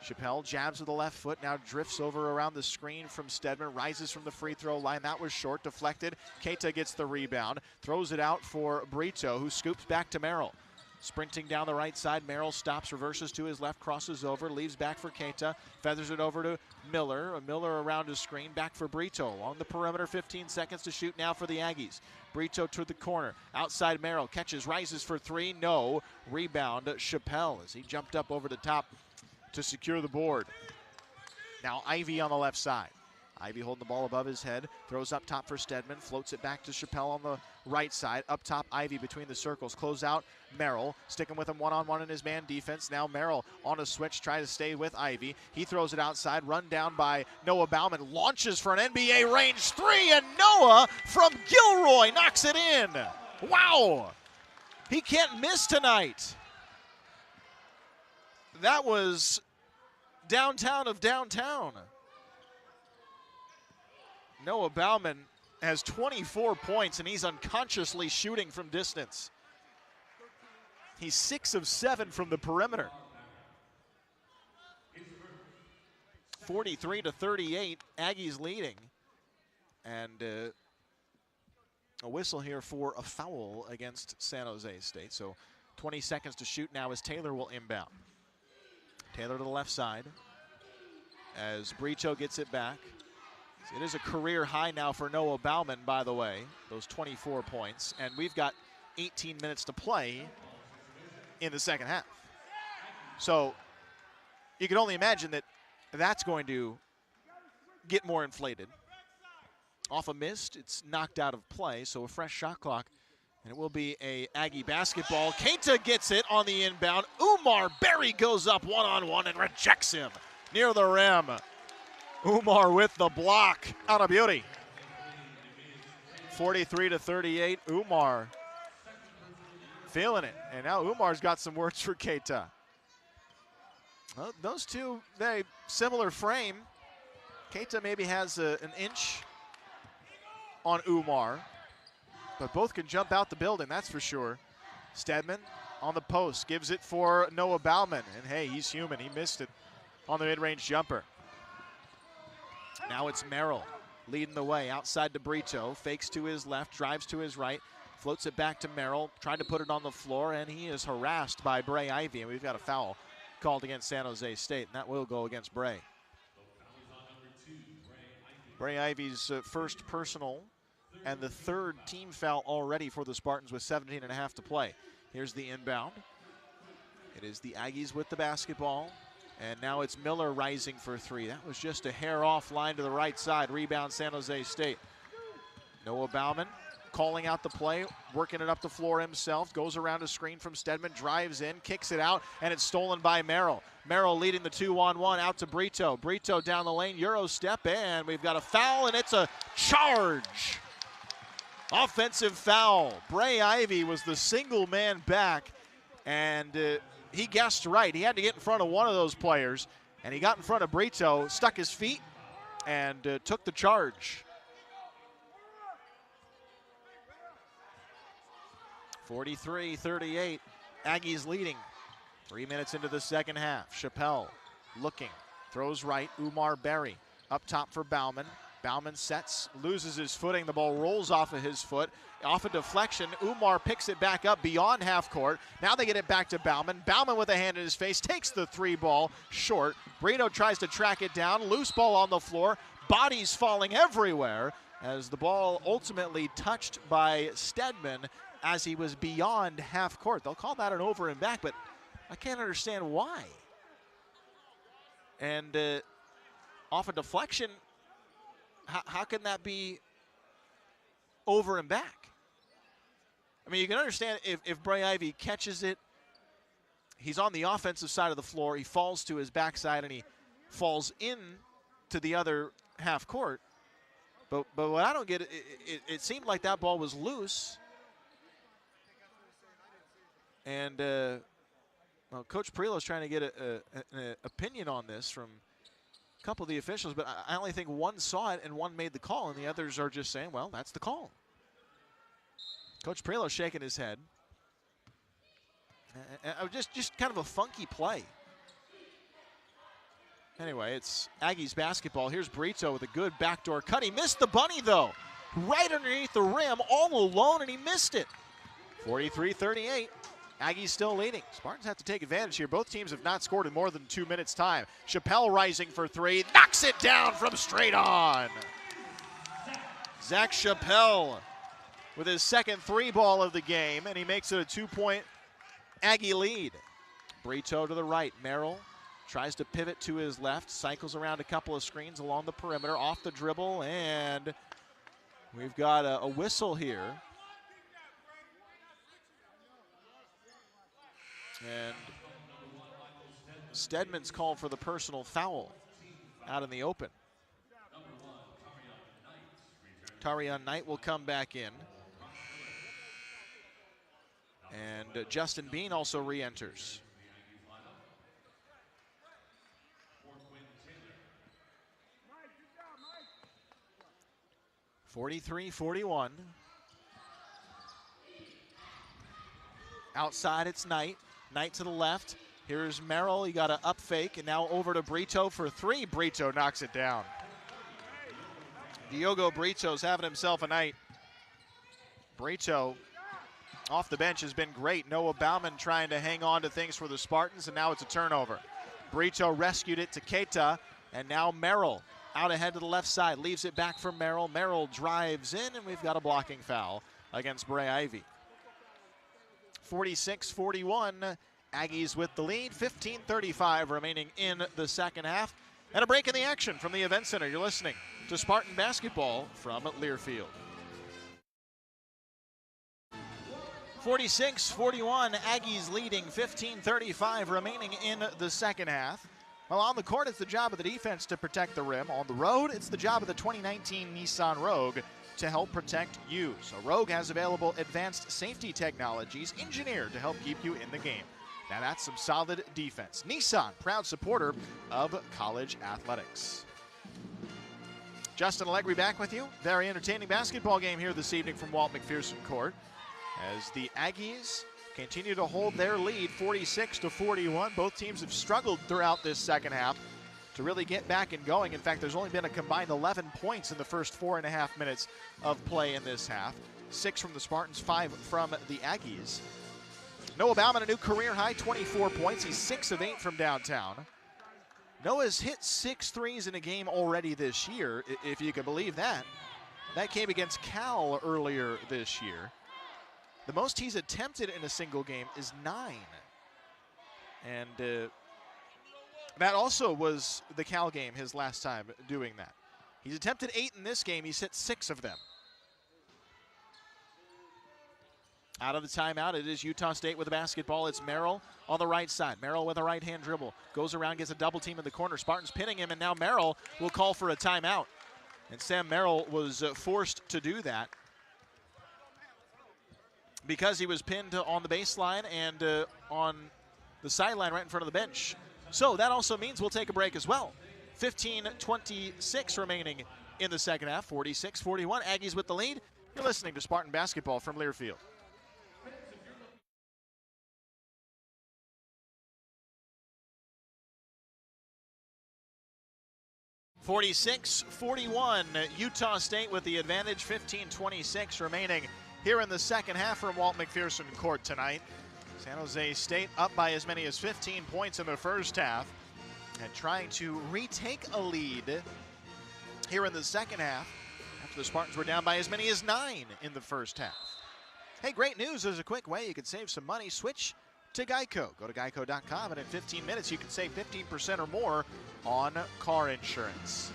Chappell jabs with the left foot, now drifts over around the screen from Stedman, rises from the free throw line. That was short, deflected. Keita gets the rebound, throws it out for Brito, who scoops back to Merrill. Sprinting down the right side, Merrill stops, reverses to his left, crosses over, leaves back for Keita, feathers it over to Miller. Miller around his screen, back for Brito. Along the perimeter, 15 seconds to shoot now for the Aggies. Brito to the corner, outside Merrill, catches, rises for three, no. Rebound, Chappell as he jumped up over the top to secure the board. Now Ivy on the left side. Ivy holding the ball above his head, throws up top for Stedman, floats it back to Chappell on the right side. Up top, Ivy between the circles. Close out, Merrill, sticking with him one-on-one in his man defense. Now Merrill on a switch, trying to stay with Ivy. He throws it outside, run down by Noah Bauman, launches for an NBA range three, and Noah from Gilroy knocks it in. Wow, he can't miss tonight. That was downtown of downtown. Noah Bauman has 24 points, and he's unconsciously shooting from distance. He's 6 of 7 from the perimeter. 43-38, Aggies leading. And a whistle here for a foul against San Jose State. So 20 seconds to shoot now as Taylor will inbound. Taylor to the left side as Brito gets it back. It is a career high now for Noah Bauman, by the way, those 24 points. And we've got 18 minutes to play in the second half. So you can only imagine that that's going to get more inflated. Off a missed, it's knocked out of play, so a fresh shot clock. And it will be a Aggie basketball. Keita gets it on the inbound. Umar Berry goes up one-on-one and rejects him near the rim. Umar with the block. Out of beauty. 43-38. Umar feeling it. And now Umar's got some words for Keita. Well, those two, very similar frame. Keita maybe has an inch on Umar, but both can jump out the building, that's for sure. Stedman on the post, gives it for Noah Bauman. And hey, he's human, he missed it on the mid-range jumper. Now it's Merrill leading the way outside to Brito, fakes to his left, drives to his right, floats it back to Merrill, trying to put it on the floor, and he is harassed by Bray Ivy, and we've got a foul called against San Jose State, and that will go against Bray. Bray Ivy's first personal and the third team foul already for the Spartans with 17.5 to play. Here's the inbound. It is the Aggies with the basketball. And now it's Miller rising for three. That was just a hair off line to the right side. Rebound San Jose State. Noah Bauman calling out the play, working it up the floor himself, goes around a screen from Stedman, drives in, kicks it out, and it's stolen by Merrill. Merrill leading the 2-on-1 out to Brito. Brito down the lane, Euro step, and we've got a foul, and it's a charge. Offensive foul. Bray Ivy was the single man back, and he guessed right. He had to get in front of one of those players, and he got in front of Brito, stuck his feet, and took the charge. 43-38. Aggies leading. 3 minutes into the second half. Chappelle looking. Throws right. Umar Berry up top for Bauman. Bauman sets, loses his footing. The ball rolls off of his foot. Off a deflection, Umar picks it back up beyond half court. Now they get it back to Bauman. Bauman with a hand in his face takes the three ball short. Brito tries to track it down. Loose ball on the floor. Bodies falling everywhere as the ball ultimately touched by Stedman as he was beyond half court. They'll call that an over and back, but I can't understand why. And off a deflection, how can that be over and back? I mean, you can understand if Bray Ivy catches it, he's on the offensive side of the floor, he falls to his backside, and he falls in to the other half court. But what I don't get, it seemed like that ball was loose. And well, Coach Prelo's trying to get an opinion on this from a couple of the officials, but I only think one saw it and one made the call, and the others are just saying, well, that's the call. Coach Prelo's shaking his head. Just kind of a funky play. Anyway, it's Aggies basketball. Here's Brito with a good backdoor cut. He missed the bunny, though. Right underneath the rim, all alone, and he missed it. 43-38. Aggies still leading. Spartans have to take advantage here. Both teams have not scored in more than 2 minutes' time. Chappelle rising for three. Knocks it down from straight on. Zach Chappelle with his second three ball of the game, and he makes it a 2-point Aggie lead. Brito to the right. Merrill tries to pivot to his left. Cycles around a couple of screens along the perimeter. Off the dribble, and we've got a whistle here. And Stedman's called for the personal foul out in the open. Tarion Knight will come back in. And Justin Bean also re-enters. (43-41). Outside it's Knight. Knight to the left. Here's Merrill. He got an up fake, and now over to Brito for three. Brito knocks it down. Diogo Brito's having himself a night. Brito off the bench has been great. Noah Bauman trying to hang on to things for the Spartans, and now it's a turnover. Brito rescued it to Keita, and now Merrill out ahead to the left side. Leaves it back for Merrill. Merrill drives in, and we've got a blocking foul against Bray Ivy. 46-41, Aggies with the lead. 15:35 remaining in the second half. And a break in the action from the Event Center. You're listening to Spartan Basketball from Learfield. 46-41, Aggies leading. 15:35 remaining in the second half. Well, on the court, it's the job of the defense to protect the rim. On the road, it's the job of the 2019 Nissan Rogue to help protect you. So Rogue has available advanced safety technologies engineered to help keep you in the game. Now that's some solid defense. Nissan, proud supporter of college athletics. Justin Allegri back with you. Very entertaining basketball game here this evening from Walt McPherson Court as the Aggies continue to hold their lead 46-41. Both teams have struggled throughout this second half to really get back and going. In fact, there's only been a combined 11 points in the first 4.5 minutes of play in this half. 6 from the Spartans, 5 from the Aggies. Noah Bauman, a new career high, 24 points. He's 6 of 8 from downtown. Noah's hit 6 threes in a game already this year, if you can believe that. That came against Cal earlier this year. The most he's attempted in a single game is 9. And that also was the Cal game, his last time doing that. He's attempted 8 in this game. He's hit 6 of them. Out of the timeout, it is Utah State with the basketball. It's Merrill on the right side. Merrill with a right-hand dribble. Goes around, gets a double team in the corner. Spartans pinning him, and now Merrill will call for a timeout. And Sam Merrill was forced to do that because he was pinned on the baseline and on the sideline right in front of the bench. So that also means we'll take a break as well. 15:26 remaining in the second half. 46-41, Aggies with the lead. You're listening to Spartan Basketball from Learfield. 46-41, Utah State with the advantage, 15:26 remaining here in the second half from Walt McPherson Court tonight. San Jose State up by as many as 15 points in the first half and trying to retake a lead here in the second half after the Spartans were down by as many as 9 in the first half. Hey, great news. There's a quick way you can save some money. Switch to Geico. Go to geico.com and in 15 minutes you can save 15% or more on car insurance.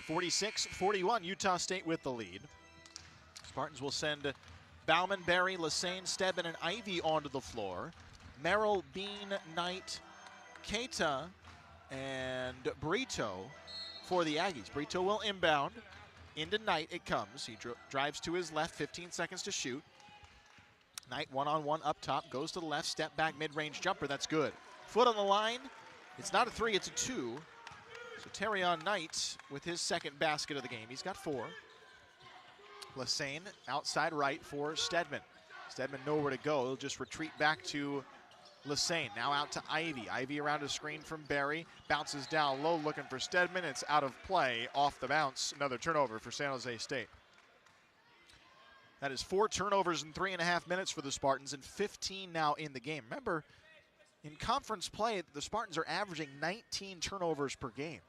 46-41, Utah State with the lead. Spartans will send Bauman, Berry, Lassane, Stedman, and Ivy onto the floor. Merrill, Bean, Knight, Keita, and Brito for the Aggies. Brito will inbound. Into Knight it comes. He drives to his left, 15 seconds to shoot. Knight one-on-one up top, goes to the left, step back, mid-range jumper, that's good. Foot on the line, it's not a 3, it's a 2. So Terrion Knight with his second basket of the game, he's got 4. Lassane outside right for Stedman. Stedman nowhere to go, he'll just retreat back to Lassane. Now out to Ivy. Ivy around a screen from Berry, bounces down low looking for Stedman, it's out of play, off the bounce, another turnover for San Jose State. That is 4 turnovers in 3.5 minutes for the Spartans and 15 now in the game. Remember, in conference play, the Spartans are averaging 19 turnovers per game.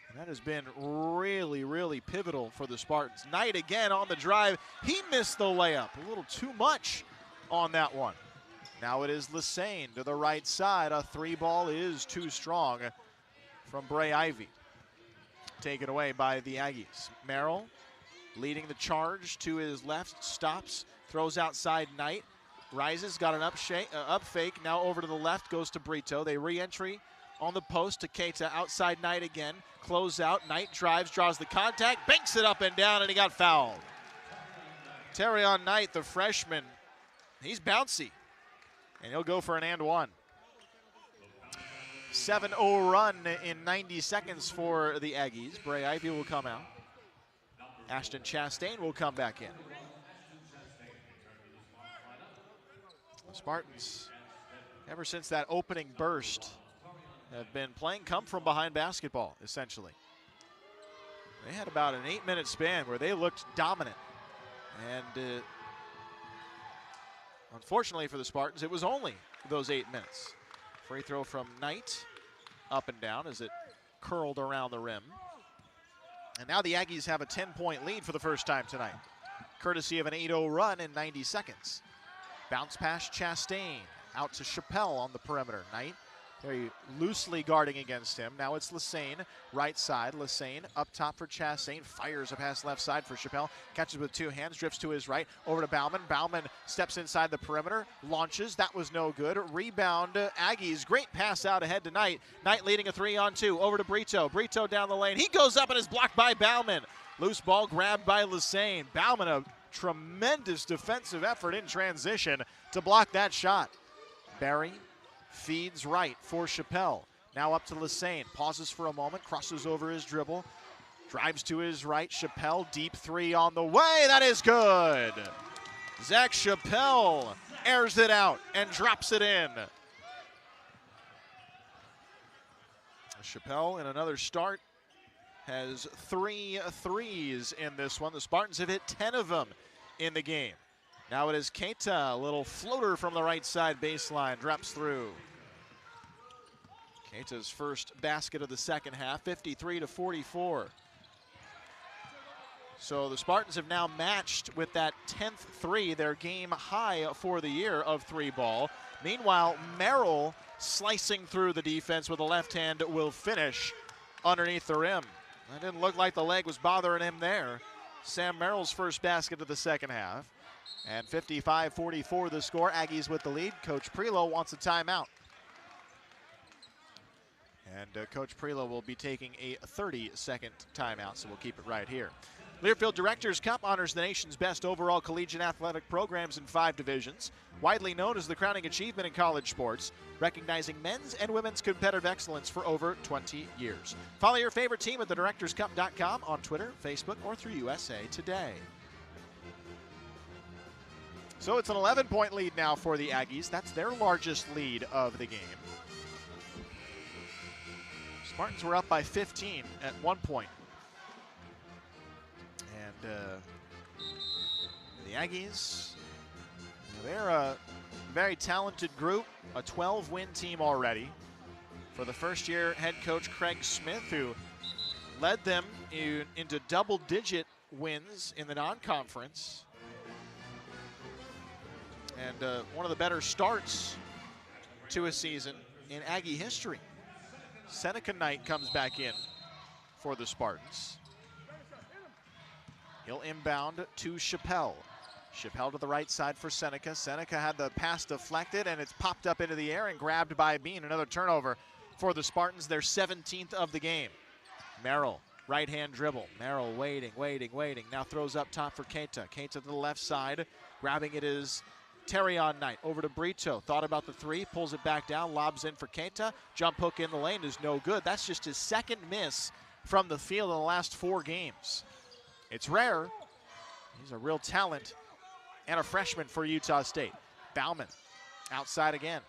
And that has been really, really pivotal for the Spartans. Knight again on the drive. He missed the layup. A little too much on that one. Now it is Lassane to the right side. A 3 ball is too strong from Bray Ivy. Taken away by the Aggies. Merrill leading the charge to his left, stops, throws outside Knight, rises, got an up fake, now over to the left, goes to Brito. They re-entry on the post to Keita, outside Knight again, close out, Knight drives, draws the contact, banks it up and down, and he got fouled. Terrion Knight, the freshman, he's bouncy, and he'll go for an and one. 7-0 run in 90 seconds for the Aggies. Bray Ivy will come out. Ashton Chastain will come back in. The Spartans, ever since that opening burst, have been playing come-from-behind basketball, essentially. They had about an 8-minute span where they looked dominant. And unfortunately for the Spartans, it was only those 8 minutes. Free throw from Knight, up and down as it curled around the rim. And now the Aggies have a 10-point lead for the first time tonight, courtesy of an 8-0 run in 90 seconds. Bounce pass Chastain, out to Chappelle on the perimeter. Knight very loosely guarding against him. Now it's Lassane, right side. Lassane up top for Chastain, fires a pass left side for Chappelle. Catches with 2 hands, drifts to his right, over to Bauman. Bauman steps inside the perimeter, launches, that was no good. Rebound, Aggies, great pass out ahead to Knight. Knight leading a 3-on-2, over to Brito. Brito down the lane, he goes up and is blocked by Bauman. Loose ball grabbed by Lassane. Bauman, a tremendous defensive effort in transition to block that shot. Berry feeds right for Chappelle. Now up to Lassane. Pauses for a moment, crosses over his dribble. Drives to his right. Chappelle, deep 3 on the way. That is good. Zach Chappelle airs it out and drops it in. Chappelle in another start has 3 threes in this one. The Spartans have hit 10 of them in the game. Now it is Keita, a little floater from the right side baseline, drops through. Keita's first basket of the second half, 53-44. So the Spartans have now matched with that 10th 3, their game high for the year of 3 ball. Meanwhile, Merrill slicing through the defense with a left hand will finish underneath the rim. That didn't look like the leg was bothering him there. Sam Merrill's first basket of the second half. And 55-44 the score. Aggies with the lead. Coach Prelo wants a timeout. And Coach Prelo will be taking a 30-second timeout, so we'll keep it right here. Learfield Directors Cup honors the nation's best overall collegiate athletic programs in 5 divisions, widely known as the crowning achievement in college sports, recognizing men's and women's competitive excellence for over 20 years. Follow your favorite team at thedirectorscup.com on Twitter, Facebook, or through USA Today. So it's an 11-point lead now for the Aggies. That's their largest lead of the game. Spartans were up by 15 at one point. And the Aggies, they're a very talented group, a 12-win team already. For the first-year head coach Craig Smith, who led them into double-digit wins in the non-conference. And one of the better starts to a season in Aggie history. Seneca Knight comes back in for the Spartans. He'll inbound to Chappelle. Chappelle to the right side for Seneca. Seneca had the pass deflected, and it's popped up into the air and grabbed by Bean. Another turnover for the Spartans, their 17th of the game. Merrill, right-hand dribble. Merrill waiting. Now throws up top for Keita. Keita to the left side. Grabbing it is Terrion Knight. Over to Brito. Thought about the three. Pulls it back down. Lobs in for Keita. Jump hook in the lane is no good. That's just his second miss from the field in the last 4 games. It's rare. He's a real talent and a freshman for Utah State. Bauman outside again.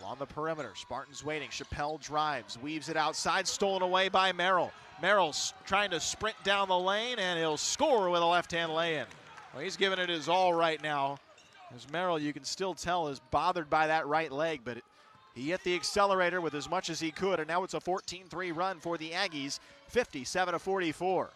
Along the perimeter, Spartans waiting. Chappelle drives, weaves it outside, stolen away by Merrill. Merrill's trying to sprint down the lane, and he'll score with a left-hand lay-in. Well, he's giving it his all right now. As Merrill, you can still tell, is bothered by that right leg, but he hit the accelerator with as much as he could, and now it's a 14-3 run for the Aggies, 57-44.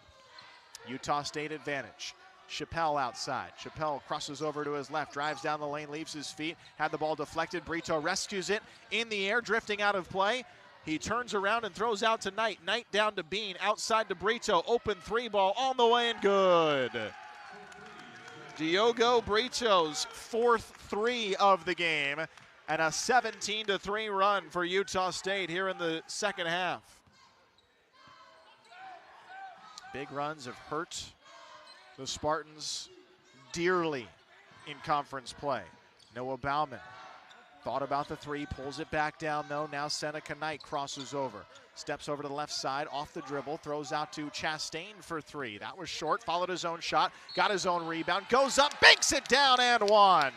Utah State advantage. Chappelle outside. Chappelle crosses over to his left, drives down the lane, leaves his feet, had the ball deflected. Brito rescues it in the air, drifting out of play. He turns around and throws out to Knight. Knight down to Bean, outside to Brito. Open 3 ball on the way and good. Diogo Brito's 4th 3 of the game, and a 17-3 run for Utah State here in the second half. Big runs have hurt the Spartans dearly in conference play. Noah Bauman thought about the 3, pulls it back down though. Now Seneca Knight crosses over, steps over to the left side, off the dribble, throws out to Chastain for 3. That was short, followed his own shot, got his own rebound, goes up, banks it down and one.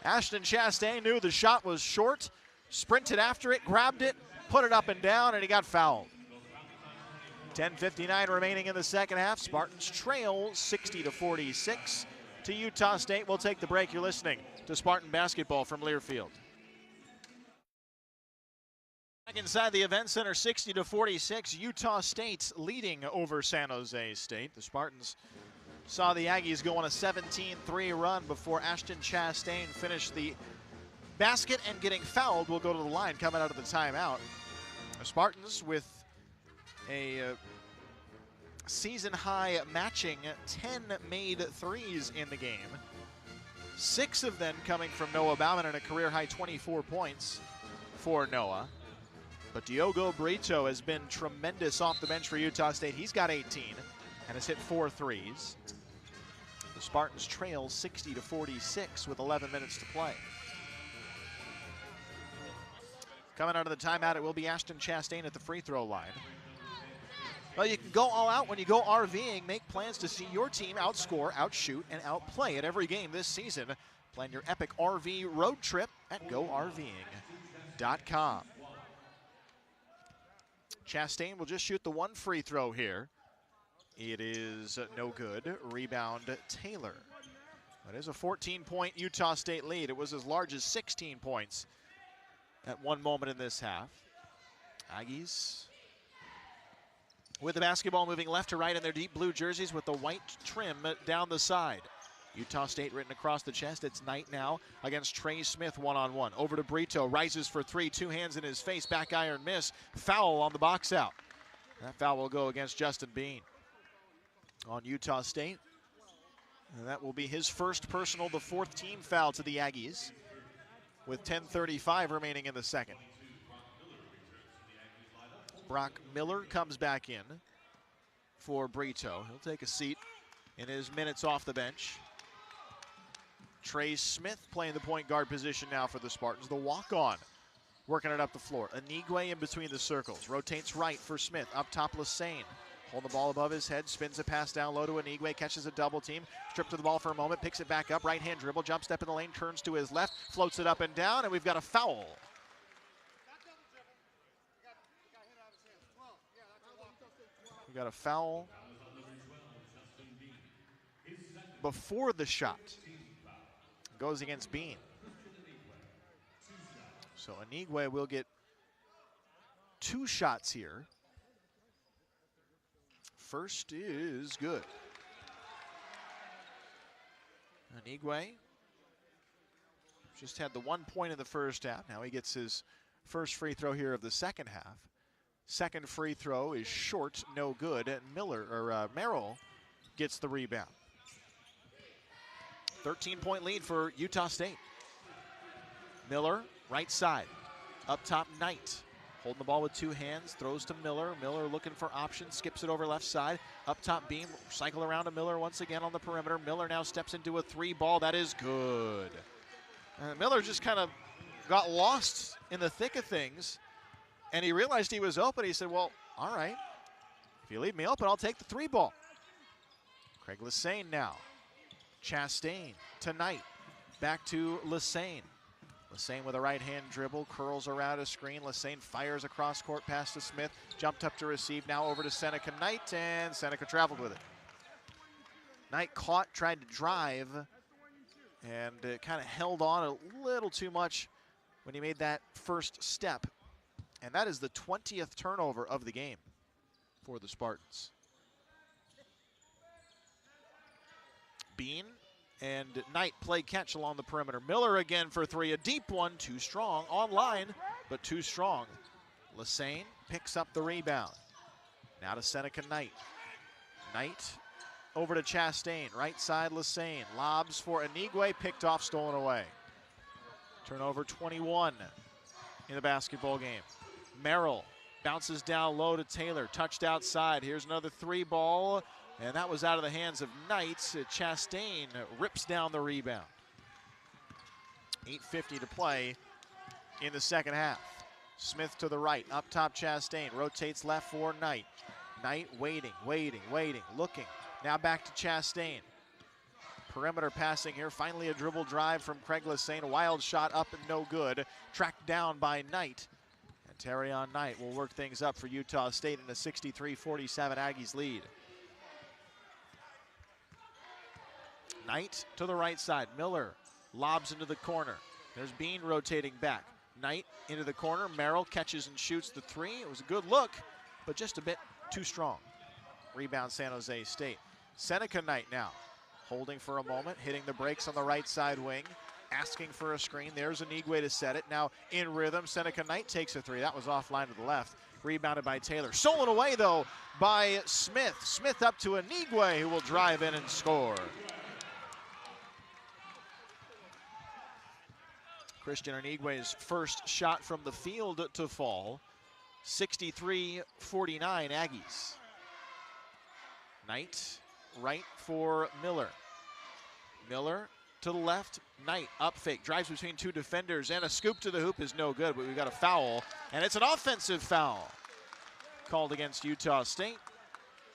Ashton Chastain knew the shot was short, sprinted after it, grabbed it, put it up and down, and he got fouled. 10:59 remaining in the second half. Spartans trail 60-46 to Utah State. We'll take the break. You're listening to Spartan Basketball from Learfield. Back inside the event center, 60-46. Utah State's leading over San Jose State. The Spartans saw the Aggies go on a 17-3 run before Ashton Chastain finished the basket, and getting fouled will go to the line coming out of the timeout. The Spartans with a season-high matching 10 made threes in the game. 6 of them coming from Noah Bauman, and a career-high 24 points for Noah. But Diogo Brito has been tremendous off the bench for Utah State. He's got 18 and has hit 4 threes. The Spartans trail 60-46 with 11 minutes to play. Coming out of the timeout, it will be Ashton Chastain at the free throw line. Well, you can go all out when you go RVing. Make plans to see your team outscore, outshoot, and outplay at every game this season. Plan your epic RV road trip at GoRVing.com. Chastain will just shoot the 1 free throw here. It is no good. Rebound Taylor. That is a 14-point Utah State lead. It was as large as 16 points at one moment in this half. Aggies with the basketball moving left to right in their deep blue jerseys with the white trim down the side. Utah State written across the chest. It's Knight now against Trey Smith one-on-one. Over to Brito, rises for 3, 2 hands in his face, back iron miss. Foul on the box out. That foul will go against Justin Bean on Utah State. And that will be his first personal, the 4th team foul to the Aggies with 10:35 remaining in the second. Brock Miller comes back in for Brito. He'll take a seat in his minutes off the bench. Trey Smith playing the point guard position now for the Spartans. The walk-on working it up the floor. Anigwe in between the circles. Rotates right for Smith. Up top, Lassane. Hold the ball above his head. Spins a pass down low to Anigwe. Catches a double team. Stripped to the ball for a moment. Picks it back up. Right-hand dribble. Jump step in the lane. Turns to his left. Floats it up and down. And we've got a foul. We got a foul before the shot. Goes against Bean. So Anigwe will get 2 shots here. First is good. Anigwe just had the 1 point in the first half. Now he gets his first free throw here of the second half. Second free throw is short, no good. And Merrill gets the rebound. 13-point lead for Utah State. Miller, right side. Up top, Knight. Holding the ball with 2 hands, throws to Miller. Miller looking for options, skips it over left side. Up top, Beam, cycle around to Miller once again on the perimeter. Miller now steps into a 3 ball. That is good. Miller just kind of got lost in the thick of things, and he realized he was open. He said, well, all right, if you leave me open, I'll take the 3 ball. Craig Lesane now. Chastain to Knight. Back to Lesane. Lesane with a right-hand dribble, curls around a screen. Lesane fires across court pass to Smith. Jumped up to receive, now over to Seneca Knight, and Seneca traveled with it. Knight caught, tried to drive, and kind of held on a little too much when he made that first step. And that is the 20th turnover of the game for the Spartans. Bean and Knight play catch along the perimeter. Miller again for 3, a deep one, too strong. Online, but too strong. Lesane picks up the rebound. Now to Seneca Knight. Knight over to Chastain, right side Lesane. Lobs for Anigwe, picked off, stolen away. Turnover 21 in the basketball game. Merrill bounces down low to Taylor, touched outside. Here's another 3 ball. And that was out of the hands of Knight. Chastain rips down the rebound. 8:50 to play in the second half. Smith to the right, up top Chastain, rotates left for Knight. Knight waiting, looking. Now back to Chastain. Perimeter passing here, finally a dribble drive from Craig Lesane. A wild shot up and no good. Tracked down by Knight. And Terrion Knight will work things up for Utah State in a 63-47 Aggies lead. Knight to the right side. Miller lobs into the corner. There's Bean rotating back. Knight into the corner. Merrill catches and shoots the 3. It was a good look, but just a bit too strong. Rebound San Jose State. Seneca Knight now. Holding for a moment, hitting the brakes on the right side wing. Asking for a screen. There's Anigwe to set it. Now in rhythm, Seneca Knight takes a 3. That was offline to the left. Rebounded by Taylor. Stolen away, though, by Smith. Smith up to Anigwe, who will drive in and score. Christian Anigwe's first shot from the field to fall. 63-49 Aggies. Knight right for Miller. Miller to the left. Knight up fake. Drives between 2 defenders, and a scoop to the hoop is no good, but we've got a foul. And it's an offensive foul called against Utah State.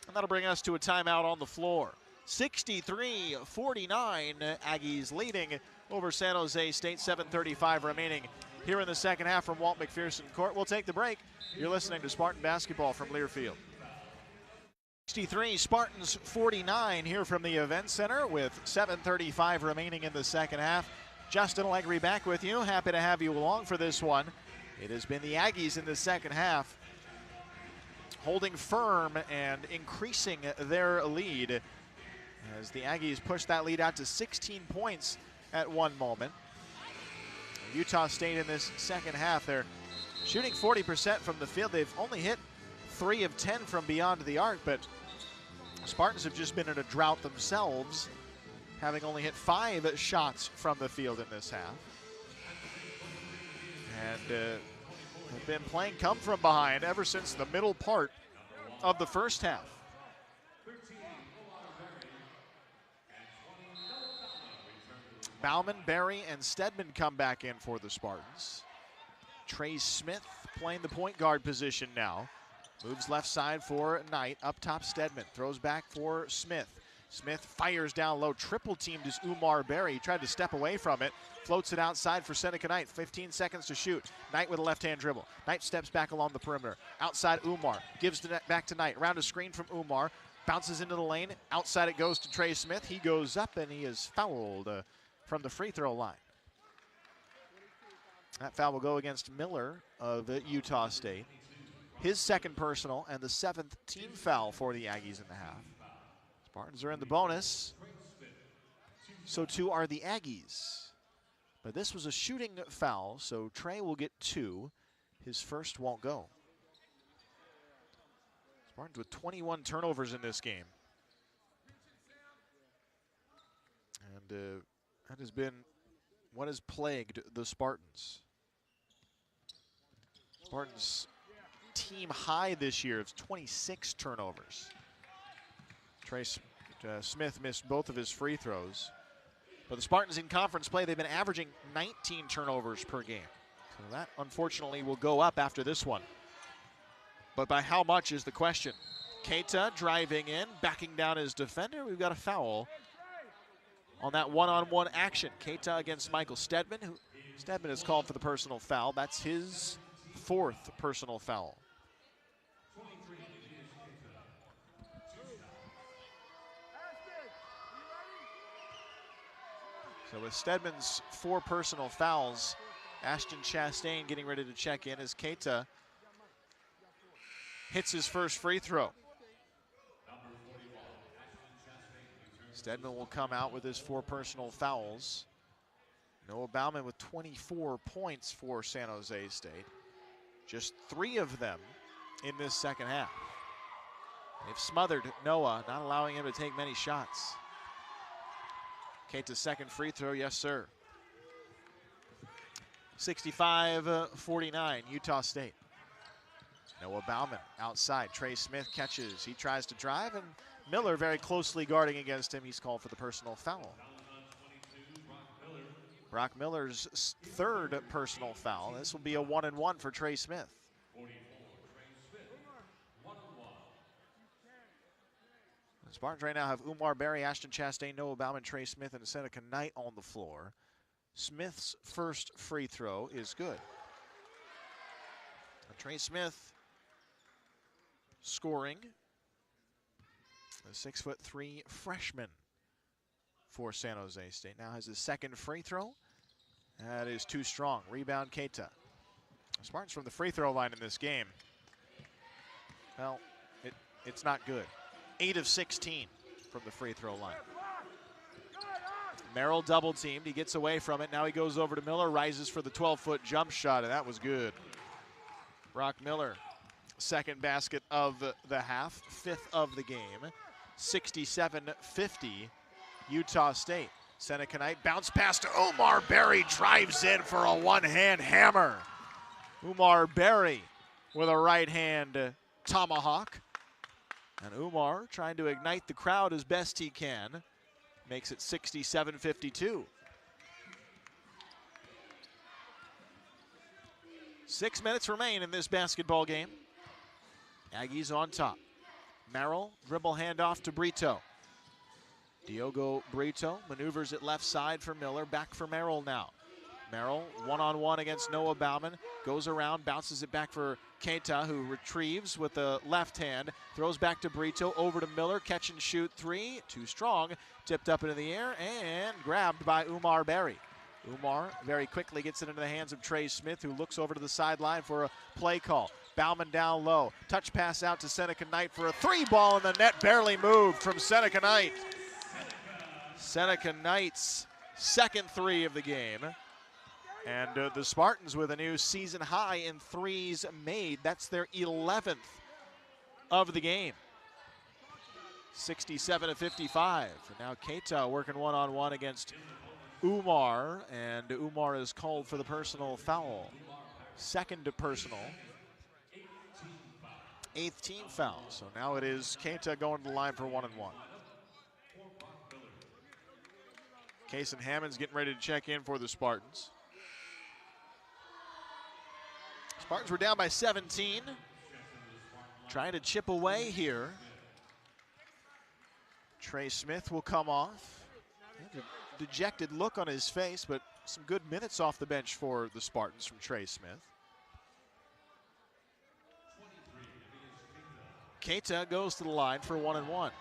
And that'll bring us to a timeout on the floor. 63-49 Aggies leading over San Jose State. 7:35 remaining here in the second half from Walt McPherson Court. We'll take the break. You're listening to Spartan Basketball from Learfield. 63, Spartans 49 here from the Event Center with 7:35 remaining in the second half. Justin Allegri back with you. Happy to have you along for this one. It has been the Aggies in the second half holding firm and increasing their lead as the Aggies push that lead out to 16 points at one moment. Utah State in this second half, they're shooting 40% from the field. They've only hit 3 of 10 from beyond the arc, but Spartans have just been in a drought themselves, having only hit 5 shots from the field in this half. And have been playing come from behind ever since the middle part of the first half. Bauman, Berry, and Stedman come back in for the Spartans. Trey Smith playing the point guard position now. Moves left side for Knight. Up top, Stedman. Throws back for Smith. Smith fires down low, triple teamed is Umar Berry. He tried to step away from it, floats it outside for Seneca Knight. 15 seconds to shoot. Knight with a left-hand dribble. Knight steps back along the perimeter. Outside Umar, gives the net back to Knight. Around a screen from Umar, bounces into the lane. Outside it goes to Trey Smith. He goes up and he is fouled from the free throw line. That foul will go against Miller of Utah State. His second personal and the 7th team foul for the Aggies in the half. Spartans are in the bonus. So too are the Aggies. But this was a shooting foul, so Trey will get 2. His first won't go. Spartans with 21 turnovers in this game. And that has been what has plagued the Spartans. Spartans team high this year of 26 turnovers. Trey Smith missed both of his free throws. But the Spartans in conference play, they've been averaging 19 turnovers per game. So that, unfortunately, will go up after this one. But by how much is the question. Keita driving in, backing down his defender. We've got a foul on that one-on-one action. Keita against Michael Stedman. Stedman is called for the personal foul. That's his 4th personal foul. So with Stedman's 4 personal fouls, Ashton Chastain getting ready to check in as Keita hits his first free throw. Stedman will come out with his 4 personal fouls. Noah Bauman with 24 points for San Jose State. Just 3 of them in this second half. They've smothered Noah, not allowing him to take many shots. Keita's second free throw, yes sir. 65-49, Utah State. Noah Bauman outside. Trey Smith catches. He tries to drive, and Miller very closely guarding against him. He's called for the personal foul. Brock Miller's 3rd personal foul. This will be a 1-and-1 for Trey Smith. The Spartans right now have Umar Berry, Ashton Chastain, Noah Bauman, Trey Smith, and Seneca Knight on the floor. Smith's first free throw is good. And Trey Smith scoring. A 6'3" freshman for San Jose State. Now has his second free throw. That is too strong. Rebound Keita. Spartans from the free throw line in this game. Well, it's not good. 8 of 16 from the free throw line. Merrill double teamed. He gets away from it. Now he goes over to Miller, rises for the 12-foot jump shot, and that was good. Brock Miller, second basket of the half, 5th of the game. 67-50, Utah State. Seneca Knight bounce pass to Umar Berry, drives in for a one-hand hammer. Umar Berry with a right-hand tomahawk. And Umar trying to ignite the crowd as best he can. Makes it 67-52. 6 minutes remain in this basketball game. Aggies on top. Merrill, dribble handoff to Brito. Diogo Brito maneuvers it left side for Miller. Back for Merrill now. Merrill, one-on-one against Noah Bauman. Goes around, bounces it back for Keita, who retrieves with the left hand. Throws back to Brito, over to Miller. Catch and shoot 3, too strong. Tipped up into the air and grabbed by Umar Berry. Umar very quickly gets it into the hands of Trey Smith, who looks over to the sideline for a play call. Bauman down low. Touch pass out to Seneca Knight for a 3 ball, and the net barely moved from Seneca Knight. Seneca Knight's second 3 of the game. And the Spartans with a new season high in 3s made. That's their 11th of the game. 67-55. And now Keita working one-on-one against Umar, and Umar is called for the personal foul. Second personal. 8th team foul. So now it is Keita going to the line for 1-and-1. Kason Hammond's getting ready to check in for the Spartans. Spartans were down by 17. Trying to chip away here Trey Smith will come off. A dejected look on his face, but some good minutes off the bench for the Spartans from Trey Smith. Keita goes to the line for 1-1.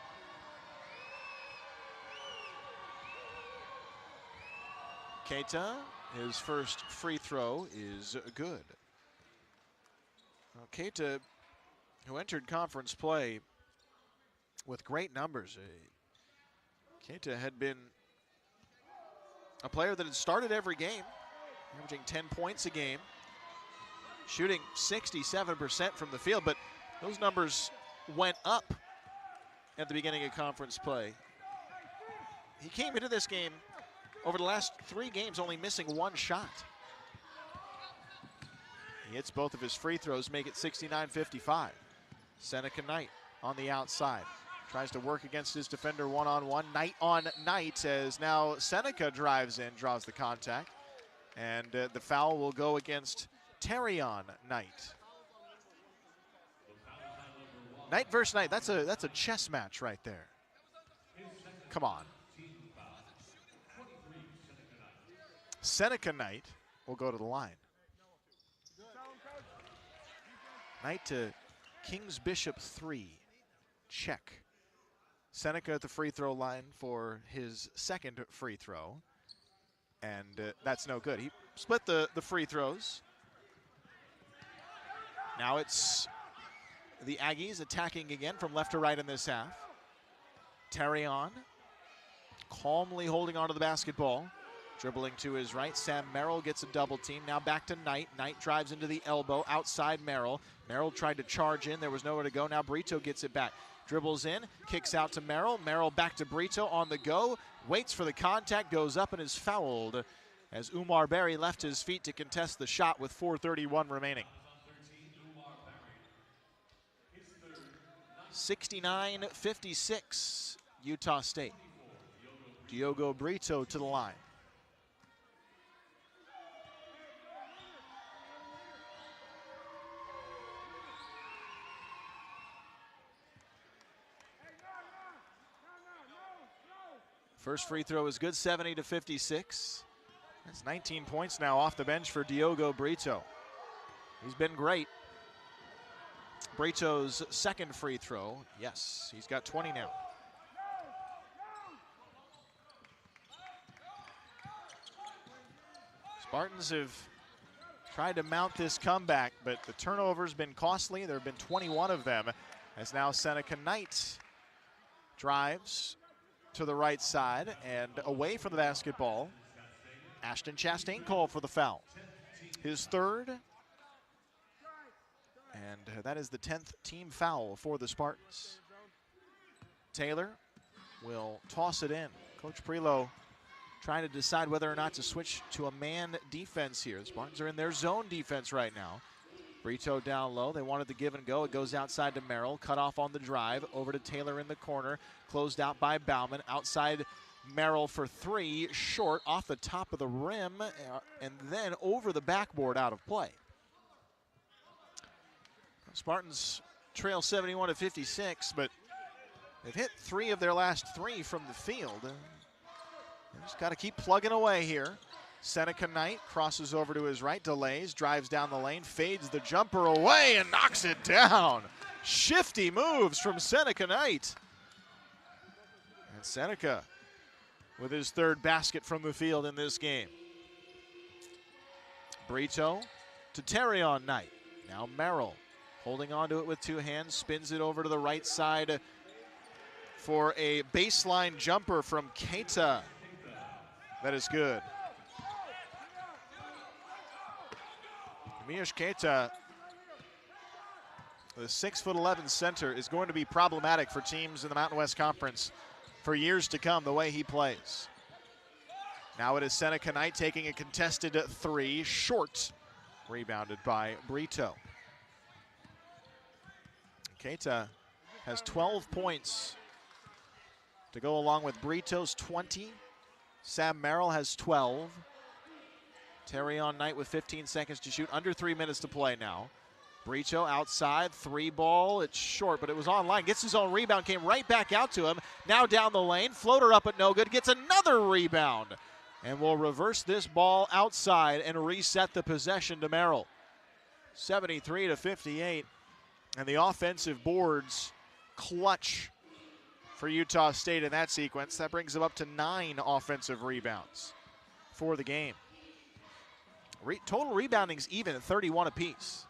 Keita, his first free throw is good. Well, Keita, who entered conference play with great numbers. Keita had been a player that had started every game, averaging 10 points a game, shooting 67% from the field, but those numbers went up at the beginning of conference play. He came into this game over the last 3 games only missing 1 shot. He hits both of his free throws, make it 69-55. Seneca Knight on the outside. Tries to work against his defender one-on-one. Knight on Knight as now Seneca drives in, draws the contact. And the foul will go against Terrion Knight. Knight versus Knight, that's a chess match right there. Come on. Seneca Knight will go to the line. Knight to King's Bishop 3. Check. Seneca at the free throw line for his second free throw. And that's no good. He split the free throws. Now it's the Aggies attacking again from left to right in this half. Terrion calmly holding onto the basketball. Dribbling to his right, Sam Merrill gets a double team. Now back to Knight. Knight drives into the elbow, outside Merrill. Merrill tried to charge in, there was nowhere to go. Now Brito gets it back. Dribbles in, kicks out to Merrill. Merrill back to Brito on the go. Waits for the contact, goes up and is fouled as Umar Berry left his feet to contest the shot with 4:31 remaining. 69-56, Utah State. Diogo Brito to the line. First free throw is good, 70-56. That's 19 points now off the bench for Diogo Brito. He's been great. Brito's second free throw, yes, he's got 20 now. Spartans have tried to mount this comeback, but the turnover's been costly. There have been 21 of them, as now Seneca Knight drives to the right side and away from the basketball. Ashton Chastain called for the foul. His third, and that is the 10th team foul for the Spartans. Taylor will toss it in. Coach Prelo trying to decide whether or not to switch to a man defense here. The Spartans are in their zone defense right now. Brito down low. They wanted the give and go. It goes outside to Merrill. Cut off on the drive. Over to Taylor in the corner. Closed out by Bauman. Outside Merrill for 3. Short off the top of the rim. And then over the backboard out of play. Spartans trail 71-56, but they've hit 3 of their last 3 from the field. They just got to keep plugging away here. Seneca Knight crosses over to his right, delays, drives down the lane, fades the jumper away and knocks it down. Shifty moves from Seneca Knight. And Seneca with his 3rd basket from the field in this game. Brito to Terrion Knight. Now Merrill holding on to it with 2 hands, spins it over to the right side for a baseline jumper from Keita. That is good. Miyosh Keita, the 6'11" center, is going to be problematic for teams in the Mountain West Conference for years to come, the way he plays. Now it is Seneca Knight taking a contested 3, short, rebounded by Brito. Keita has 12 points to go along with Brito's 20. Sam Merrill has 12. Terrion Knight with 15 seconds to shoot, under 3 minutes to play now. Brito outside, 3-ball, it's short, but it was online. Gets his own rebound, came right back out to him. Now down the lane, floater up but no good, gets another rebound. And will reverse this ball outside and reset the possession to Merrill. 73-58, and the offensive boards clutch for Utah State in that sequence. That brings them up to 9 offensive rebounds for the game. Total rebounding's even at 31 apiece.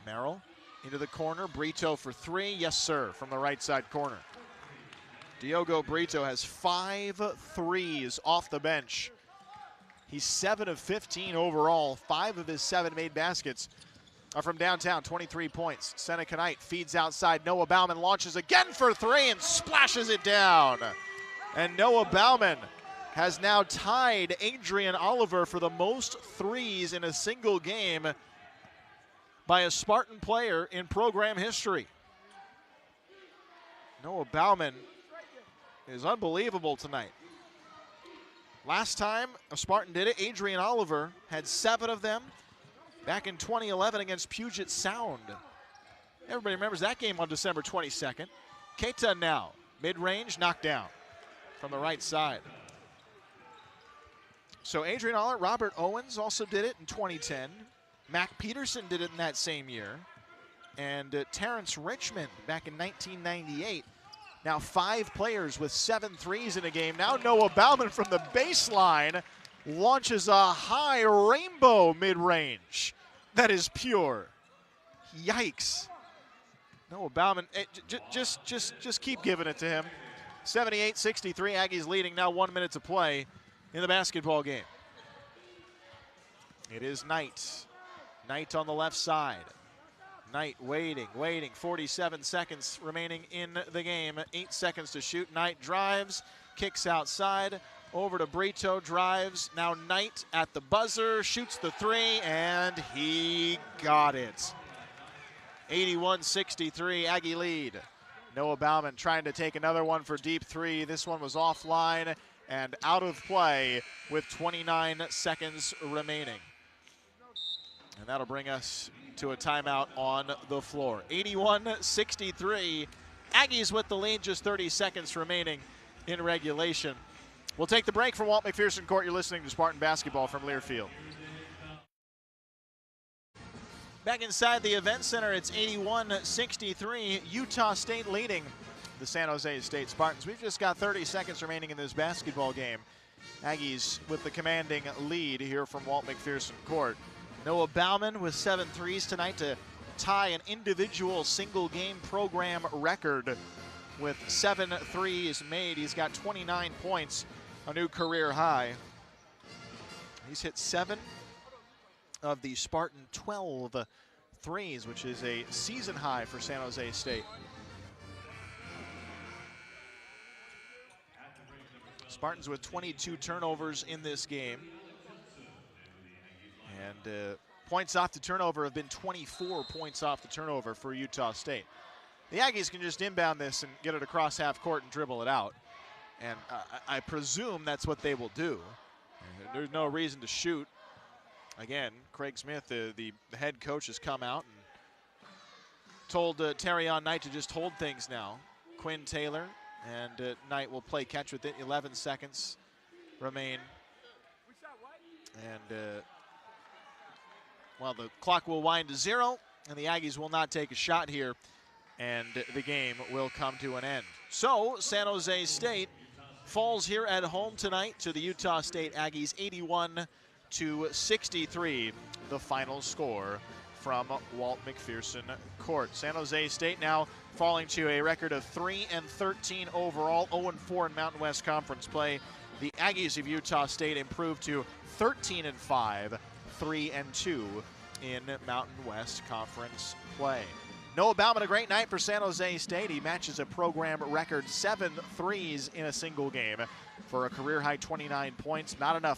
Merrill into the corner, Brito for 3, yes sir, from the right side corner. Diogo Brito has 5 threes off the bench. He's 7 of 15 overall. 5 of his 7 made baskets are from downtown, 23 points. Seneca Knight feeds outside. Noah Bauman launches again for 3 and splashes it down. And Noah Bauman has now tied Adrian Oliver for the most threes in a single game by a Spartan player in program history. Noah Bauman is unbelievable tonight. Last time a Spartan did it, Adrian Oliver had 7 of them back in 2011 against Puget Sound. Everybody remembers that game on December 22nd. Keita now, mid-range, knocked down from the right side. So Adrian Oliver, Robert Owens also did it in 2010. Mac Peterson did it in that same year. And Terrence Richmond back in 1998. Now 5 players with 7 threes in a game. Now Noah Bauman from the baseline launches a high rainbow mid-range. That is pure. Yikes. Noah Bauman, just keep giving it to him. 78-63, Aggies leading, now 1 minute to play in the basketball game. It is Knight. Knight on the left side. Knight waiting, 47 seconds remaining in the game. 8 seconds to shoot. Knight drives, kicks outside, over to Brito, drives. Now Knight at the buzzer, shoots the 3, and he got it. 81-63, Aggie lead. Noah Bauman trying to take another one for deep 3. This one was offline and out of play with 29 seconds remaining. And that'll bring us to a timeout on the floor. 81-63, Aggies with the lead, just 30 seconds remaining in regulation. We'll take the break from Walt McPherson Court. You're listening to Spartan Basketball from Learfield. Back inside the event center, it's 81-63, Utah State leading the San Jose State Spartans. We've just got 30 seconds remaining in this basketball game. Aggies with the commanding lead here from Walt McPherson Court. Noah Bauman with 7 threes tonight to tie an individual single game program record with 7 threes made. He's got 29 points, a new career high. He's hit 7 of the Spartan 12 threes, which is a season high for San Jose State. Spartans with 22 turnovers in this game. And points off the turnover have been 24 points off the turnover for Utah State. The Aggies can just inbound this and get it across half court and dribble it out. And I presume that's what they will do. There's no reason to shoot. Again, Craig Smith, the head coach, has come out and told Terrion Knight to just hold things now. Quinn Taylor and Knight will play catch with it. 11 seconds remain. And well, the clock will wind to 0, and the Aggies will not take a shot here, and the game will come to an end. So San Jose State falls here at home tonight to the Utah State Aggies, 81-63, the final score from Walt McPherson Court. San Jose State now falling to a record of 3-13 overall, 0-4 in Mountain West Conference play. The Aggies of Utah State improved to 13-5, 3-2 in Mountain West Conference play. Noah Bauman, a great night for San Jose State. He matches a program record 7 threes in a single game for a career high 29 points. Not enough